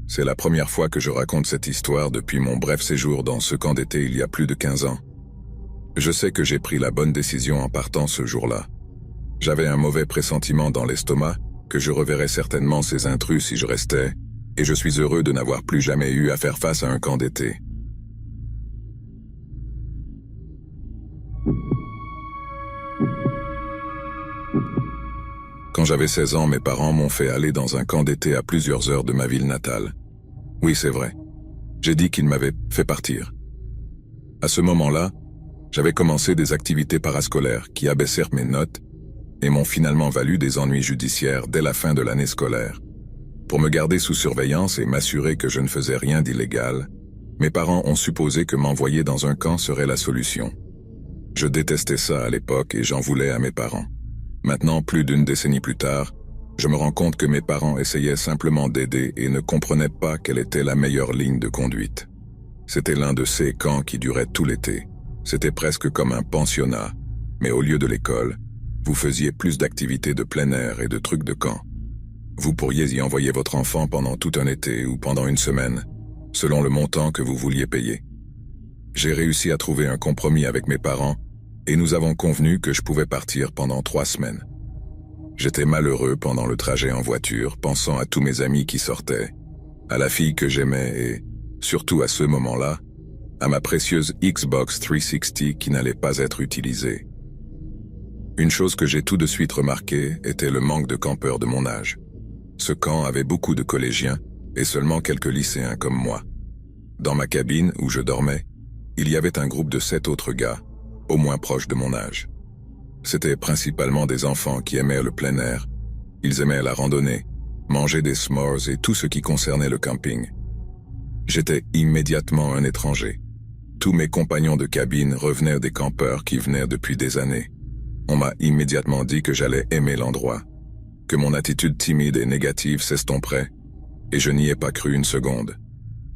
C'est la première fois que je raconte cette histoire depuis mon bref séjour dans ce camp d'été il y a plus de 15 ans. Je sais que j'ai pris la bonne décision en partant ce jour-là. J'avais un mauvais pressentiment dans l'estomac, que je reverrais certainement ces intrus si je restais, et je suis heureux de n'avoir plus jamais eu à faire face à un camp d'été. Quand j'avais 16 ans, mes parents m'ont fait aller dans un camp d'été à plusieurs heures de ma ville natale. Oui, c'est vrai. J'ai dit qu'ils m'avaient fait partir. À ce moment-là, j'avais commencé des activités parascolaires qui abaissèrent mes notes et m'ont finalement valu des ennuis judiciaires dès la fin de l'année scolaire. Pour me garder sous surveillance et m'assurer que je ne faisais rien d'illégal, mes parents ont supposé que m'envoyer dans un camp serait la solution. Je détestais ça à l'époque et j'en voulais à mes parents. Maintenant, plus d'une décennie plus tard, je me rends compte que mes parents essayaient simplement d'aider et ne comprenaient pas quelle était la meilleure ligne de conduite. C'était l'un de ces camps qui durait tout l'été. C'était presque comme un pensionnat, mais au lieu de l'école, vous faisiez plus d'activités de plein air et de trucs de camp. Vous pourriez y envoyer votre enfant pendant tout un été ou pendant une semaine, selon le montant que vous vouliez payer. J'ai réussi à trouver un compromis avec mes parents et nous avons convenu que je pouvais partir pendant 3 semaines. J'étais malheureux pendant le trajet en voiture, pensant à tous mes amis qui sortaient, à la fille que j'aimais et, surtout à ce moment-là, à ma précieuse Xbox 360 qui n'allait pas être utilisée. Une chose que j'ai tout de suite remarquée était le manque de campeurs de mon âge. Ce camp avait beaucoup de collégiens et seulement quelques lycéens comme moi. Dans ma cabine où je dormais, il y avait un groupe de 7 autres gars, au moins proches de mon âge. C'étaient principalement des enfants qui aimaient le plein air. Ils aimaient la randonnée, manger des s'mores et tout ce qui concernait le camping. J'étais immédiatement un étranger. Tous mes compagnons de cabine revenaient des campeurs qui venaient depuis des années. On m'a immédiatement dit que j'allais aimer l'endroit, que mon attitude timide et négative s'estomperait, et je n'y ai pas cru une seconde.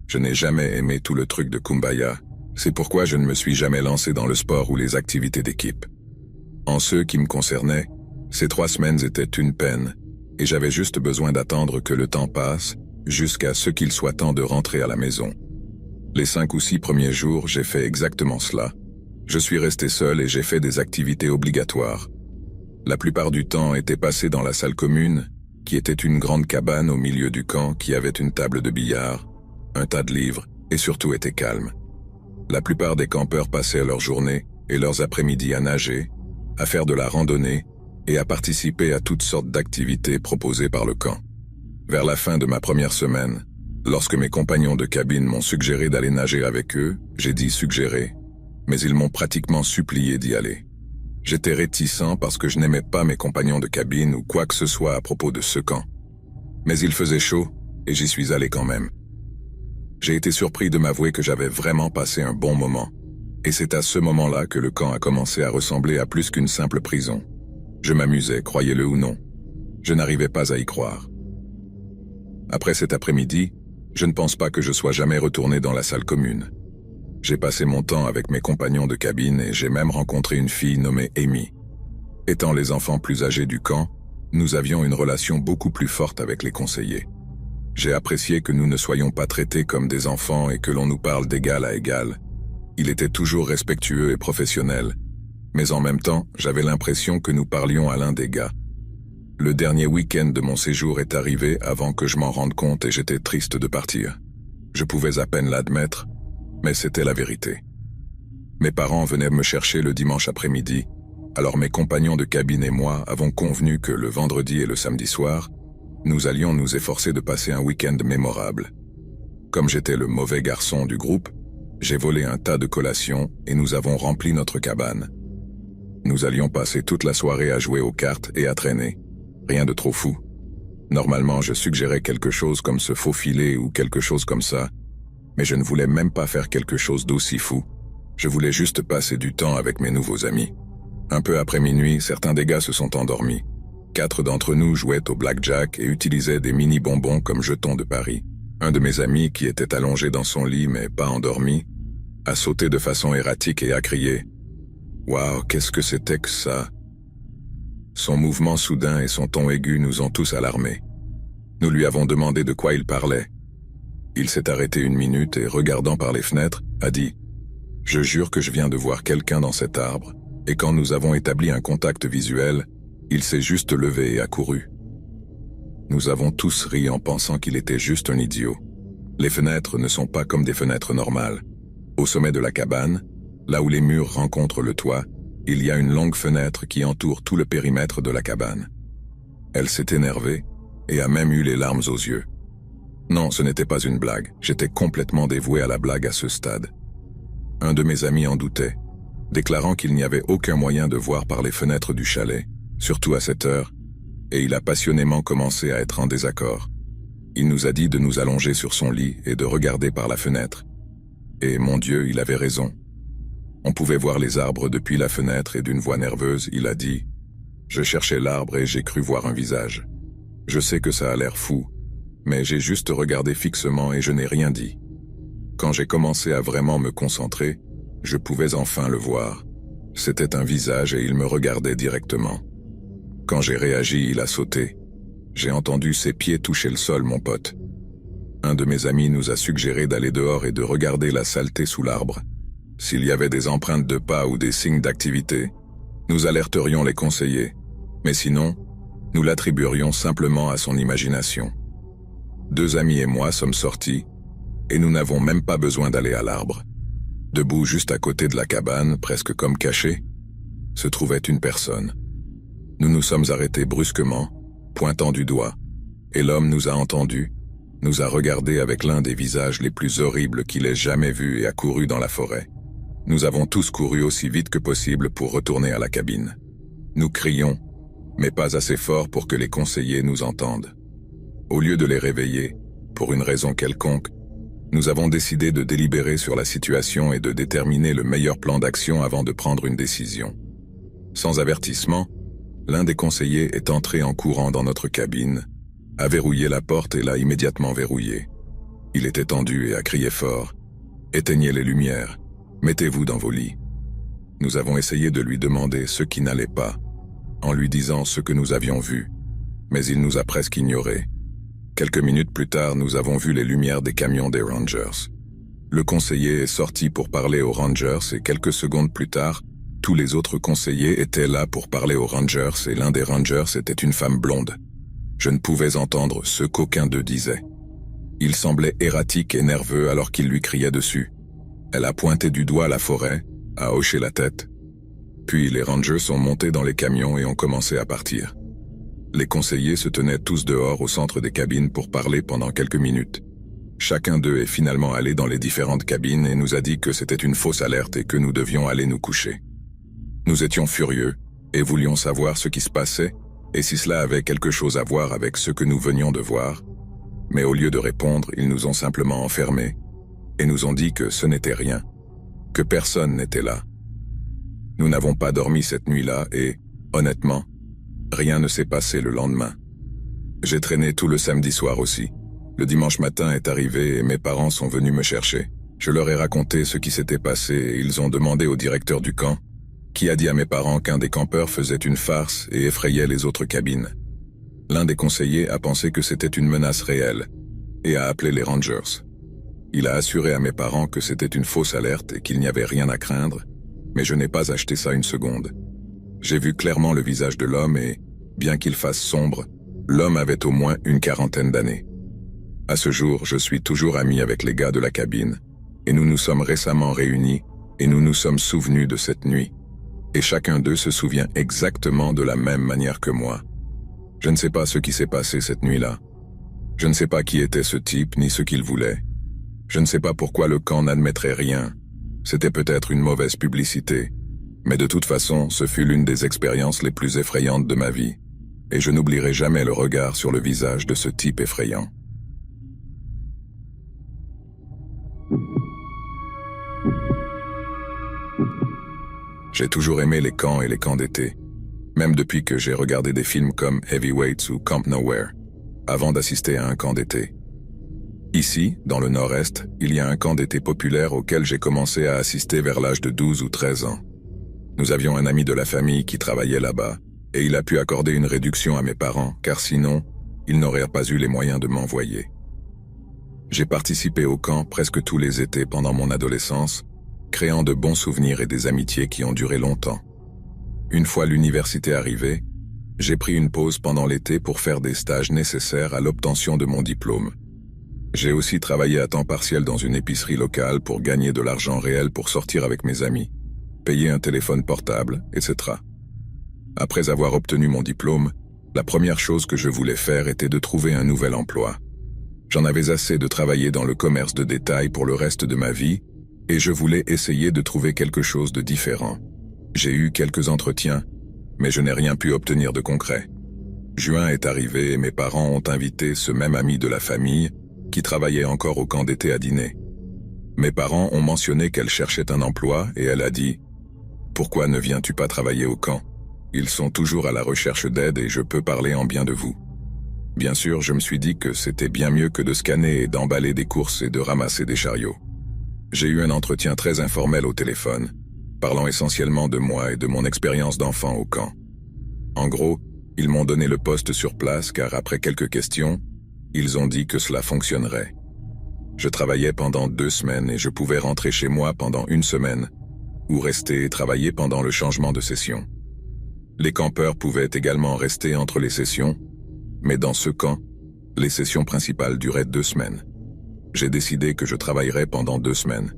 Je n'ai jamais aimé tout le truc de Kumbaya, c'est pourquoi je ne me suis jamais lancé dans le sport ou les activités d'équipe. En ce qui me concernait, ces 3 semaines étaient une peine, et j'avais juste besoin d'attendre que le temps passe, jusqu'à ce qu'il soit temps de rentrer à la maison. Les 5 ou 6 premiers jours, j'ai fait exactement cela. Je suis resté seul et j'ai fait des activités obligatoires. La plupart du temps était passé dans la salle commune, qui était une grande cabane au milieu du camp qui avait une table de billard, un tas de livres et surtout était calme. La plupart des campeurs passaient leurs journées et leurs après-midi à nager, à faire de la randonnée et à participer à toutes sortes d'activités proposées par le camp. Vers la fin de ma première semaine, lorsque mes compagnons de cabine m'ont suggéré d'aller nager avec eux, j'ai dit suggérer, mais ils m'ont pratiquement supplié d'y aller. J'étais réticent parce que je n'aimais pas mes compagnons de cabine ou quoi que ce soit à propos de ce camp. Mais il faisait chaud et j'y suis allé quand même. J'ai été surpris de m'avouer que j'avais vraiment passé un bon moment. Et c'est à ce moment-là que le camp a commencé à ressembler à plus qu'une simple prison. Je m'amusais, croyez-le ou non. Je n'arrivais pas à y croire. Après cet après-midi, je ne pense pas que je sois jamais retourné dans la salle commune. J'ai passé mon temps avec mes compagnons de cabine et j'ai même rencontré une fille nommée Amy. Étant les enfants plus âgés du camp, nous avions une relation beaucoup plus forte avec les conseillers. J'ai apprécié que nous ne soyons pas traités comme des enfants et que l'on nous parle d'égal à égal. Il était toujours respectueux et professionnel, mais en même temps, j'avais l'impression que nous parlions à l'un des gars. Le dernier week-end de mon séjour est arrivé avant que je m'en rende compte et j'étais triste de partir. Je pouvais à peine l'admettre, mais c'était la vérité. Mes parents venaient me chercher le dimanche après-midi, alors mes compagnons de cabine et moi avons convenu que le vendredi et le samedi soir, nous allions nous efforcer de passer un week-end mémorable. Comme j'étais le mauvais garçon du groupe, j'ai volé un tas de collations et nous avons rempli notre cabane. Nous allions passer toute la soirée à jouer aux cartes et à traîner. Rien de trop fou. Normalement, je suggérais quelque chose comme se faufiler ou quelque chose comme ça, mais je ne voulais même pas faire quelque chose d'aussi fou. Je voulais juste passer du temps avec mes nouveaux amis. Un peu après minuit, certains des gars se sont endormis. 4 d'entre nous jouaient au blackjack et utilisaient des mini-bonbons comme jetons de paris. Un de mes amis, qui était allongé dans son lit mais pas endormi, a sauté de façon erratique et a crié « Waouh, qu'est-ce que c'était que ça ?» Son mouvement soudain et son ton aigu nous ont tous alarmés. Nous lui avons demandé de quoi il parlait. Il s'est arrêté une minute et, regardant par les fenêtres, a dit « Je jure que je viens de voir quelqu'un dans cet arbre, et quand nous avons établi un contact visuel, il s'est juste levé et a couru. » Nous avons tous ri en pensant qu'il était juste un idiot. Les fenêtres ne sont pas comme des fenêtres normales. Au sommet de la cabane, là où les murs rencontrent le toit, il y a une longue fenêtre qui entoure tout le périmètre de la cabane. Elle s'est énervée et a même eu les larmes aux yeux. Non, ce n'était pas une blague, j'étais complètement dévoué à la blague à ce stade. Un de mes amis en doutait, déclarant qu'il n'y avait aucun moyen de voir par les fenêtres du chalet, surtout à cette heure, et il a passionnément commencé à être en désaccord. Il nous a dit de nous allonger sur son lit et de regarder par la fenêtre. Et mon Dieu, il avait raison. On pouvait voir les arbres depuis la fenêtre et d'une voix nerveuse, il a dit « Je cherchais l'arbre et j'ai cru voir un visage. Je sais que ça a l'air fou, mais j'ai juste regardé fixement et je n'ai rien dit. Quand j'ai commencé à vraiment me concentrer, je pouvais enfin le voir. C'était un visage et il me regardait directement. Quand j'ai réagi, il a sauté. J'ai entendu ses pieds toucher le sol, mon pote. Un de mes amis nous a suggéré d'aller dehors et de regarder la saleté sous l'arbre. S'il y avait des empreintes de pas ou des signes d'activité, nous alerterions les conseillers, mais sinon, nous l'attribuerions simplement à son imagination. 2 amis et moi sommes sortis, et nous n'avons même pas besoin d'aller à l'arbre. Debout juste à côté de la cabane, presque comme caché, se trouvait une personne. Nous nous sommes arrêtés brusquement, pointant du doigt, et l'homme nous a entendus, nous a regardés avec l'un des visages les plus horribles qu'il ait jamais vus et a couru dans la forêt. Nous avons tous couru aussi vite que possible pour retourner à la cabine. Nous crions, mais pas assez fort pour que les conseillers nous entendent. Au lieu de les réveiller, pour une raison quelconque, Nous avons décidé de délibérer sur la situation et de déterminer le meilleur plan d'action avant de prendre une décision. Sans avertissement, l'un des conseillers est entré en courant dans notre cabine, a verrouillé la porte et l'a immédiatement verrouillée. Il était tendu et a crié fort « Éteignez les lumières, mettez-vous dans vos lits ». Nous avons essayé de lui demander ce qui n'allait pas, en lui disant ce que nous avions vu, mais il nous a presque ignorés. Quelques minutes plus tard, nous avons vu les lumières des camions des Rangers. Le conseiller est sorti pour parler aux Rangers et quelques secondes plus tard, tous les autres conseillers étaient là pour parler aux Rangers et l'un des Rangers était une femme blonde. Je ne pouvais entendre ce qu'aucun d'eux disait. Il semblait erratique et nerveux alors qu'il lui criait dessus. Elle a pointé du doigt la forêt, a hoché la tête. Puis les Rangers sont montés dans les camions et ont commencé à partir. Les conseillers se tenaient tous dehors au centre des cabines pour parler pendant quelques minutes. Chacun d'eux est finalement allé dans les différentes cabines et nous a dit que c'était une fausse alerte et que nous devions aller nous coucher. Nous étions furieux et voulions savoir ce qui se passait et si cela avait quelque chose à voir avec ce que nous venions de voir. Mais au lieu de répondre, ils nous ont simplement enfermés et nous ont dit que ce n'était rien, que personne n'était là. Nous n'avons pas dormi cette nuit-là et, honnêtement, rien ne s'est passé le lendemain. J'ai traîné tout le samedi soir aussi. Le dimanche matin est arrivé et mes parents sont venus me chercher. Je leur ai raconté ce qui s'était passé et ils ont demandé au directeur du camp, qui a dit à mes parents qu'un des campeurs faisait une farce et effrayait les autres cabines. L'un des conseillers a pensé que c'était une menace réelle et a appelé les Rangers. Il a assuré à mes parents que c'était une fausse alerte et qu'il n'y avait rien à craindre, mais je n'ai pas acheté ça une seconde. J'ai vu clairement le visage de l'homme et, bien qu'il fasse sombre, l'homme avait au moins une quarantaine d'années. À ce jour, je suis toujours ami avec les gars de la cabine, et nous nous sommes récemment réunis et nous nous sommes souvenus de cette nuit. Et chacun d'eux se souvient exactement de la même manière que moi. Je ne sais pas ce qui s'est passé cette nuit-là. Je ne sais pas qui était ce type ni ce qu'il voulait. Je ne sais pas pourquoi le camp n'admettrait rien. C'était peut-être une mauvaise publicité. Mais de toute façon, ce fut l'une des expériences les plus effrayantes de ma vie. Et je n'oublierai jamais le regard sur le visage de ce type effrayant. J'ai toujours aimé les camps et les camps d'été, même depuis que j'ai regardé des films comme Heavyweights ou Camp Nowhere, avant d'assister à un camp d'été. Ici, dans le nord-est, il y a un camp d'été populaire auquel j'ai commencé à assister vers l'âge de 12 ou 13 ans. Nous avions un ami de la famille qui travaillait là-bas, et il a pu accorder une réduction à mes parents, car sinon, il n'aurait pas eu les moyens de m'envoyer. J'ai participé au camp presque tous les étés pendant mon adolescence, créant de bons souvenirs et des amitiés qui ont duré longtemps. Une fois l'université arrivée, j'ai pris une pause pendant l'été pour faire des stages nécessaires à l'obtention de mon diplôme. J'ai aussi travaillé à temps partiel dans une épicerie locale pour gagner de l'argent réel pour sortir avec mes amis, payer un téléphone portable, etc. Après avoir obtenu mon diplôme, la première chose que je voulais faire était de trouver un nouvel emploi. J'en avais assez de travailler dans le commerce de détail pour le reste de ma vie, et je voulais essayer de trouver quelque chose de différent. J'ai eu quelques entretiens, mais je n'ai rien pu obtenir de concret. Juin est arrivé et mes parents ont invité ce même ami de la famille, qui travaillait encore au camp d'été à dîner. Mes parents ont mentionné qu'elle cherchait un emploi et elle a dit « Pourquoi ne viens-tu pas travailler au camp? Ils sont toujours à la recherche d'aide et je peux parler en bien de vous. » Bien sûr, je me suis dit que c'était bien mieux que de scanner et d'emballer des courses et de ramasser des chariots. J'ai eu un entretien très informel au téléphone, parlant essentiellement de moi et de mon expérience d'enfant au camp. En gros, ils m'ont donné le poste sur place car après quelques questions, ils ont dit que cela fonctionnerait. Je travaillais pendant 2 semaines et je pouvais rentrer chez moi pendant 1 semaine, ou rester et travailler pendant le changement de session. Les campeurs pouvaient également rester entre les sessions, mais dans ce camp, les sessions principales duraient 2 semaines. J'ai décidé que je travaillerais pendant 2 semaines,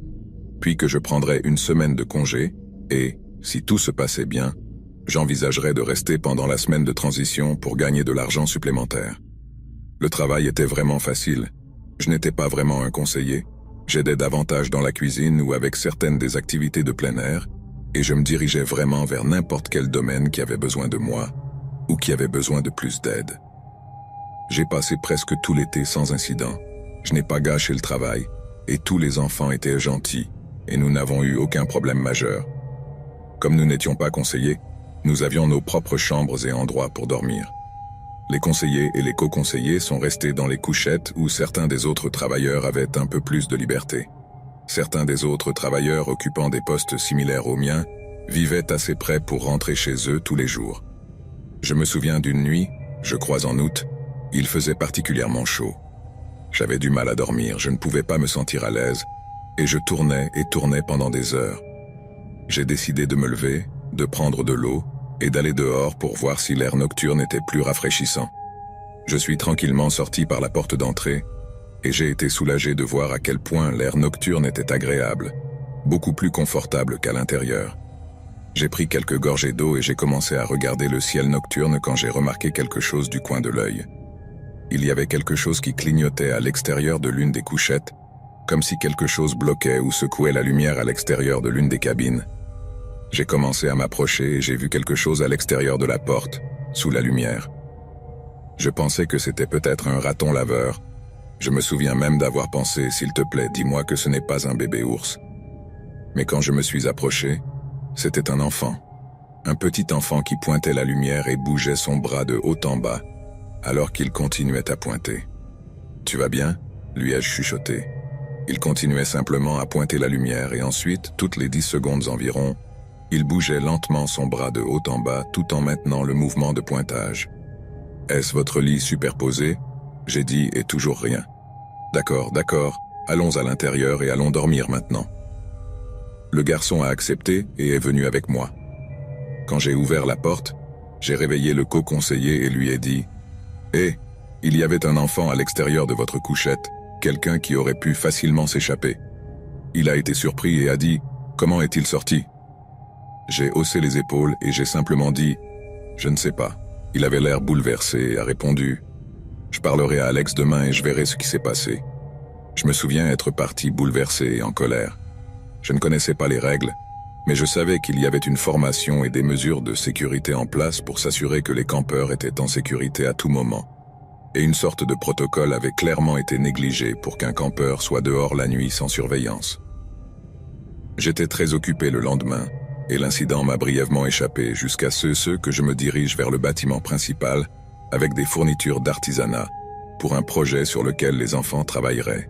puis que je prendrais 1 semaine de congé, et, si tout se passait bien, j'envisagerais de rester pendant la semaine de transition pour gagner de l'argent supplémentaire. Le travail était vraiment facile. Je n'étais pas vraiment un conseiller. J'aidais davantage dans la cuisine ou avec certaines des activités de plein air, et je me dirigeais vraiment vers n'importe quel domaine qui avait besoin de moi, ou qui avait besoin de plus d'aide. J'ai passé presque tout l'été sans incident. Je n'ai pas gâché le travail, et tous les enfants étaient gentils, et nous n'avons eu aucun problème majeur. Comme nous n'étions pas conseillers, nous avions nos propres chambres et endroits pour dormir. Les conseillers et les co-conseillers sont restés dans les couchettes où certains des autres travailleurs avaient un peu plus de liberté. Certains des autres travailleurs occupant des postes similaires aux miens vivaient assez près pour rentrer chez eux tous les jours. Je me souviens d'une nuit, je crois en août, il faisait particulièrement chaud. J'avais du mal à dormir, je ne pouvais pas me sentir à l'aise, et je tournais et tournais pendant des heures. J'ai décidé de me lever, de prendre de l'eau, et d'aller dehors pour voir si l'air nocturne était plus rafraîchissant. Je suis tranquillement sorti par la porte d'entrée, et j'ai été soulagé de voir à quel point l'air nocturne était agréable, beaucoup plus confortable qu'à l'intérieur. J'ai pris quelques gorgées d'eau et j'ai commencé à regarder le ciel nocturne quand j'ai remarqué quelque chose du coin de l'œil. Il y avait quelque chose qui clignotait à l'extérieur de l'une des couchettes, comme si quelque chose bloquait ou secouait la lumière à l'extérieur de l'une des cabines. J'ai commencé à m'approcher et j'ai vu quelque chose à l'extérieur de la porte, sous la lumière. Je pensais que c'était peut-être un raton laveur. Je me souviens même d'avoir pensé, s'il te plaît, dis-moi que ce n'est pas un bébé ours. Mais quand je me suis approché, c'était un enfant. Un petit enfant qui pointait la lumière et bougeait son bras de haut en bas, alors qu'il continuait à pointer. « Tu vas bien ?» lui ai-je chuchoté. Il continuait simplement à pointer la lumière et ensuite, toutes les 10 secondes environ, il bougeait lentement son bras de haut en bas tout en maintenant le mouvement de pointage. « Est-ce votre lit superposé ?» j'ai dit et toujours rien. « D'accord, allons à l'intérieur et allons dormir maintenant. » Le garçon a accepté et est venu avec moi. Quand j'ai ouvert la porte, j'ai réveillé le co-conseiller et lui ai dit « Hé, il y avait un enfant à l'extérieur de votre couchette, quelqu'un qui aurait pu facilement s'échapper. » Il a été surpris et a dit « Comment est-il sorti ?» J'ai haussé les épaules et j'ai simplement dit « Je ne sais pas. » Il avait l'air bouleversé et a répondu « Je parlerai à Alex demain et je verrai ce qui s'est passé. » Je me souviens être parti bouleversé et en colère. Je ne connaissais pas les règles, mais je savais qu'il y avait une formation et des mesures de sécurité en place pour s'assurer que les campeurs étaient en sécurité à tout moment. Et une sorte de protocole avait clairement été négligé pour qu'un campeur soit dehors la nuit sans surveillance. J'étais très occupé le lendemain, et l'incident m'a brièvement échappé jusqu'à ce que je me dirige vers le bâtiment principal avec des fournitures d'artisanat pour un projet sur lequel les enfants travailleraient.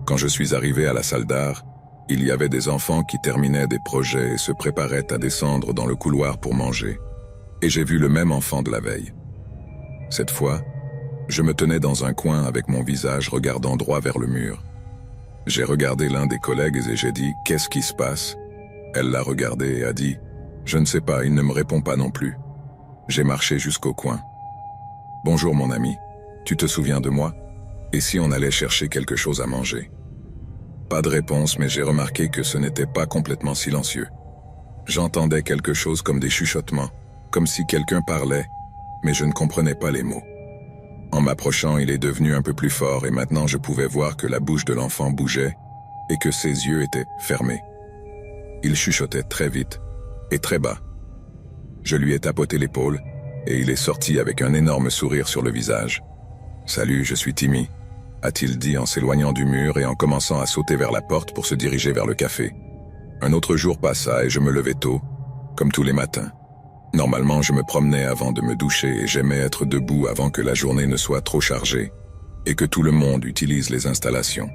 Quand je suis arrivé à la salle d'art, il y avait des enfants qui terminaient des projets et se préparaient à descendre dans le couloir pour manger. Et j'ai vu le même enfant de la veille. Cette fois, je me tenais dans un coin avec mon visage regardant droit vers le mur. J'ai regardé l'un des collègues et j'ai dit « Qu'est-ce qui se passe ?» Elle l'a regardé et a dit « Je ne sais pas, il ne me répond pas non plus. » J'ai marché jusqu'au coin. « Bonjour mon ami, tu te souviens de moi? Et si on allait chercher quelque chose à manger ?» Pas de réponse, mais j'ai remarqué que ce n'était pas complètement silencieux. J'entendais quelque chose comme des chuchotements, comme si quelqu'un parlait, mais je ne comprenais pas les mots. En m'approchant, il est devenu un peu plus fort et maintenant je pouvais voir que la bouche de l'enfant bougeait et que ses yeux étaient fermés. Il chuchotait très vite et très bas. Je lui ai tapoté l'épaule et il est sorti avec un énorme sourire sur le visage. « Salut, je suis Timmy », a-t-il dit en s'éloignant du mur et en commençant à sauter vers la porte pour se diriger vers le café. Un autre jour passa et je me levais tôt, comme tous les matins. Normalement, je me promenais avant de me doucher et j'aimais être debout avant que la journée ne soit trop chargée et que tout le monde utilise les installations.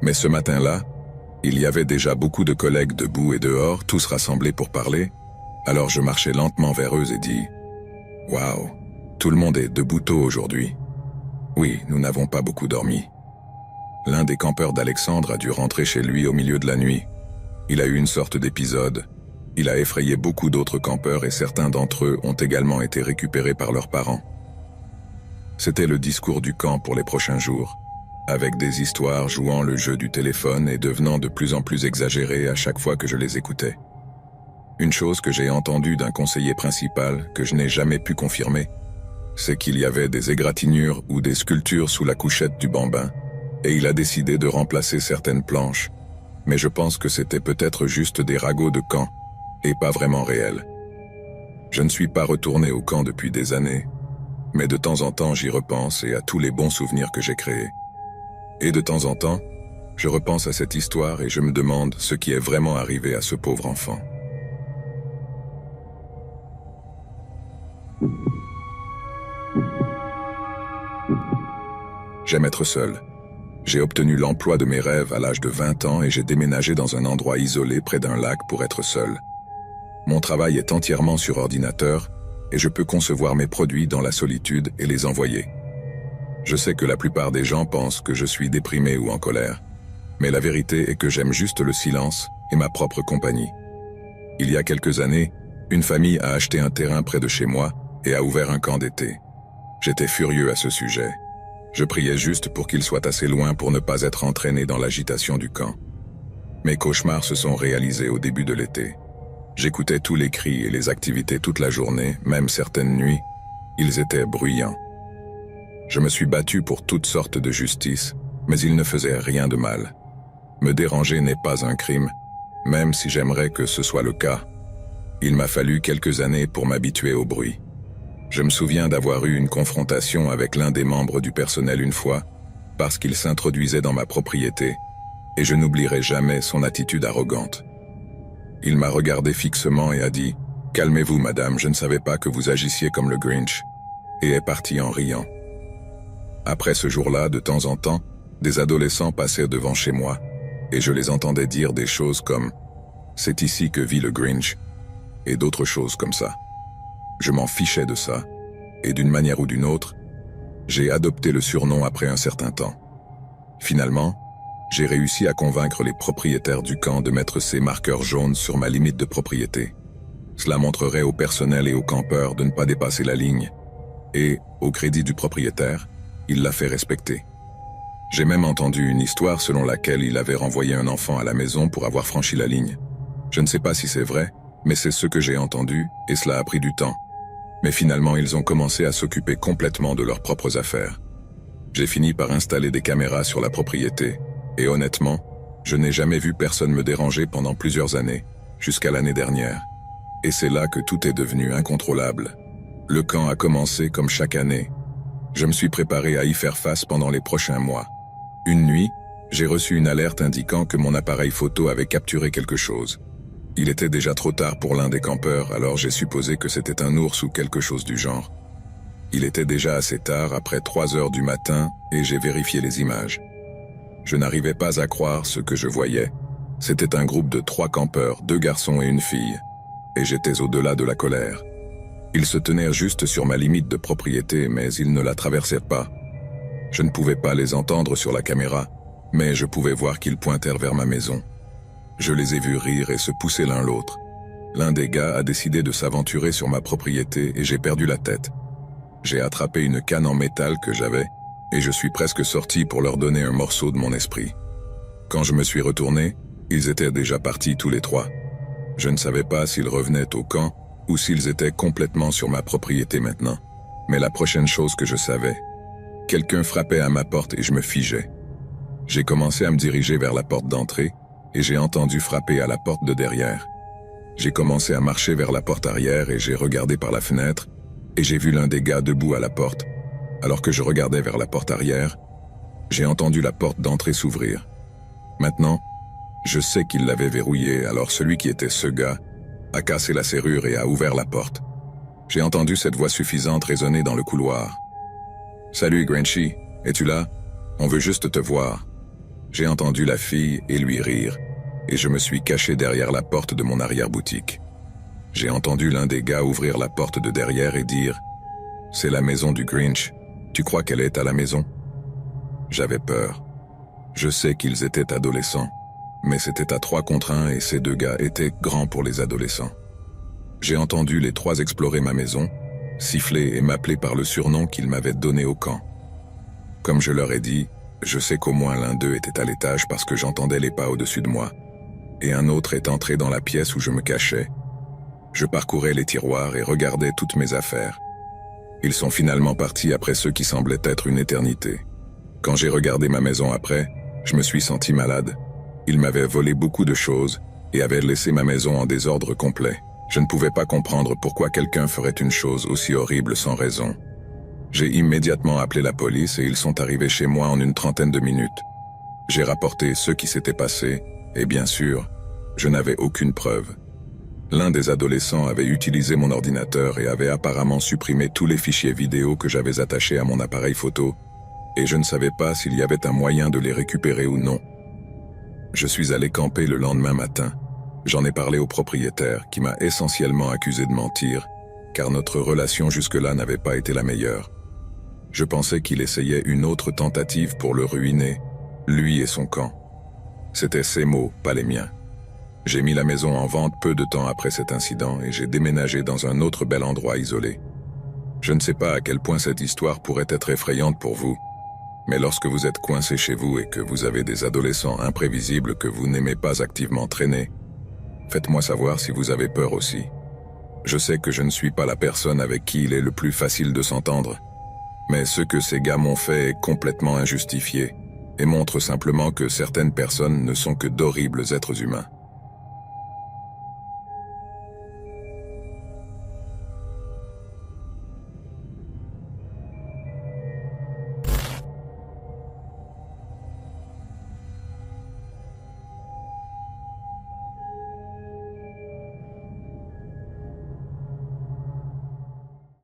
Mais ce matin-là, il y avait déjà beaucoup de collègues debout et dehors, tous rassemblés pour parler, alors je marchais lentement vers eux et dis « Waouh, tout le monde est debout tôt aujourd'hui. » Oui, nous n'avons pas beaucoup dormi. L'un des campeurs d'Alexandre a dû rentrer chez lui au milieu de la nuit. Il a eu une sorte d'épisode. Il a effrayé beaucoup d'autres campeurs et certains d'entre eux ont également été récupérés par leurs parents. C'était le discours du camp pour les prochains jours, avec des histoires jouant le jeu du téléphone et devenant de plus en plus exagérées à chaque fois que je les écoutais. Une chose que j'ai entendue d'un conseiller principal que je n'ai jamais pu confirmer, c'est qu'il y avait des égratignures ou des sculptures sous la couchette du bambin, et il a décidé de remplacer certaines planches, mais je pense que c'était peut-être juste des ragots de camp, et pas vraiment réels. Je ne suis pas retourné au camp depuis des années, mais de temps en temps j'y repense et à tous les bons souvenirs que j'ai créés. Et de temps en temps, Je repense à cette histoire et je me demande ce qui est vraiment arrivé à ce pauvre enfant. J'aime être seul. J'ai obtenu l'emploi de mes rêves à l'âge de 20 ans et j'ai déménagé dans un endroit isolé près d'un lac pour être seul. Mon travail est entièrement sur ordinateur et je peux concevoir mes produits dans la solitude et les envoyer. Je sais que la plupart des gens pensent que je suis déprimé ou en colère, mais la vérité est que j'aime juste le silence et ma propre compagnie. Il y a quelques années, une famille a acheté un terrain près de chez moi et a ouvert un camp d'été. J'étais furieux à ce sujet. Je priais juste pour qu'il soit assez loin pour ne pas être entraîné dans l'agitation du camp. Mes cauchemars se sont réalisés au début de l'été. J'écoutais tous les cris et les activités toute la journée, même certaines nuits. Ils étaient bruyants. Je me suis battu pour toutes sortes de justice, mais ils ne faisaient rien de mal. Me déranger n'est pas un crime, même si j'aimerais que ce soit le cas. Il m'a fallu quelques années pour m'habituer au bruit. Je me souviens d'avoir eu une confrontation avec l'un des membres du personnel une fois, parce qu'il s'introduisait dans ma propriété, et je n'oublierai jamais son attitude arrogante. Il m'a regardé fixement et a dit « Calmez-vous, madame, je ne savais pas que vous agissiez comme le Grinch », et est parti en riant. Après ce jour-là, de temps en temps, des adolescents passaient devant chez moi, et je les entendais dire des choses comme « C'est ici que vit le Grinch », et d'autres choses comme ça. Je m'en fichais de ça, et d'une manière ou d'une autre, j'ai adopté le surnom après un certain temps. Finalement, j'ai réussi à convaincre les propriétaires du camp de mettre ces marqueurs jaunes sur ma limite de propriété. Cela montrerait au personnel et aux campeurs de ne pas dépasser la ligne, et, au crédit du propriétaire, il l'a fait respecter. J'ai même entendu une histoire selon laquelle il avait renvoyé un enfant à la maison pour avoir franchi la ligne. Je ne sais pas si c'est vrai, mais c'est ce que j'ai entendu, et cela a pris du temps. Mais finalement, ils ont commencé à s'occuper complètement de leurs propres affaires. J'ai fini par installer des caméras sur la propriété, et honnêtement, je n'ai jamais vu personne me déranger pendant plusieurs années, jusqu'à l'année dernière. Et c'est là que tout est devenu incontrôlable. Le camp a commencé comme chaque année. Je me suis préparé à y faire face pendant les prochains mois. Une nuit, j'ai reçu une alerte indiquant que mon appareil photo avait capturé quelque chose. Il était déjà trop tard pour l'un des campeurs, alors j'ai supposé que c'était un ours ou quelque chose du genre. Il était déjà assez tard, après 3 heures du matin, et j'ai vérifié les images. Je n'arrivais pas à croire ce que je voyais. C'était un groupe de 3 campeurs, 2 garçons et une fille. Et j'étais au-delà de la colère. Ils se tenaient juste sur ma limite de propriété, mais ils ne la traversaient pas. Je ne pouvais pas les entendre sur la caméra, mais je pouvais voir qu'ils pointèrent vers ma maison. Je les ai vus rire et se pousser l'un l'autre. L'un des gars a décidé de s'aventurer sur ma propriété et j'ai perdu la tête. J'ai attrapé une canne en métal que j'avais et je suis presque sorti pour leur donner un morceau de mon esprit. Quand je me suis retourné, ils étaient déjà partis tous les 3. Je ne savais pas s'ils revenaient au camp ou s'ils étaient complètement sur ma propriété maintenant. Mais la prochaine chose que je savais, quelqu'un frappait à ma porte et je me figeais. J'ai commencé à me diriger vers la porte d'entrée et j'ai entendu frapper à la porte de derrière. J'ai commencé à marcher vers la porte arrière et j'ai regardé par la fenêtre et j'ai vu l'un des gars debout à la porte. Alors que je regardais vers la porte arrière, j'ai entendu la porte d'entrée s'ouvrir. Maintenant, je sais qu'il l'avait verrouillée, alors celui qui était ce gars a cassé la serrure et a ouvert la porte. J'ai entendu cette voix suffisante résonner dans le couloir. « Salut Grinchy, es-tu là? On veut juste te voir. » J'ai entendu la fille et lui rire, et je me suis caché derrière la porte de mon arrière-boutique. J'ai entendu l'un des gars ouvrir la porte de derrière et dire « C'est la maison du Grinch. Tu crois qu'elle est à la maison? » J'avais peur. Je sais qu'ils étaient adolescents, mais c'était à 3 contre 1 et ces 2 gars étaient grands pour les adolescents. J'ai entendu les 3 explorer ma maison, siffler et m'appeler par le surnom qu'ils m'avaient donné au camp. Comme je leur ai dit, je sais qu'au moins l'un d'eux était à l'étage parce que j'entendais les pas au-dessus de moi, et un autre est entré dans la pièce où je me cachais. Je parcourais les tiroirs et regardais toutes mes affaires. Ils sont finalement partis après ce qui semblait être une éternité. Quand j'ai regardé ma maison après, je me suis senti malade. Ils m'avaient volé beaucoup de choses et avaient laissé ma maison en désordre complet. Je ne pouvais pas comprendre pourquoi quelqu'un ferait une chose aussi horrible sans raison. J'ai immédiatement appelé la police et ils sont arrivés chez moi en une 30aine de minutes. J'ai rapporté ce qui s'était passé, et bien sûr, je n'avais aucune preuve. L'un des adolescents avait utilisé mon ordinateur et avait apparemment supprimé tous les fichiers vidéo que j'avais attachés à mon appareil photo, et je ne savais pas s'il y avait un moyen de les récupérer ou non. Je suis allé camper le lendemain matin. J'en ai parlé au propriétaire, qui m'a essentiellement accusé de mentir, car notre relation jusque-là n'avait pas été la meilleure. Je pensais qu'il essayait une autre tentative pour le ruiner, lui et son camp. C'était ses mots, pas les miens. J'ai mis la maison en vente peu de temps après cet incident et j'ai déménagé dans un autre bel endroit isolé. Je ne sais pas à quel point cette histoire pourrait être effrayante pour vous, mais lorsque vous êtes coincé chez vous et que vous avez des adolescents imprévisibles que vous n'aimez pas activement traîner, faites-moi savoir si vous avez peur aussi. Je sais que je ne suis pas la personne avec qui il est le plus facile de s'entendre, mais ce que ces gars m'ont fait est complètement injustifié et montre simplement que certaines personnes ne sont que d'horribles êtres humains.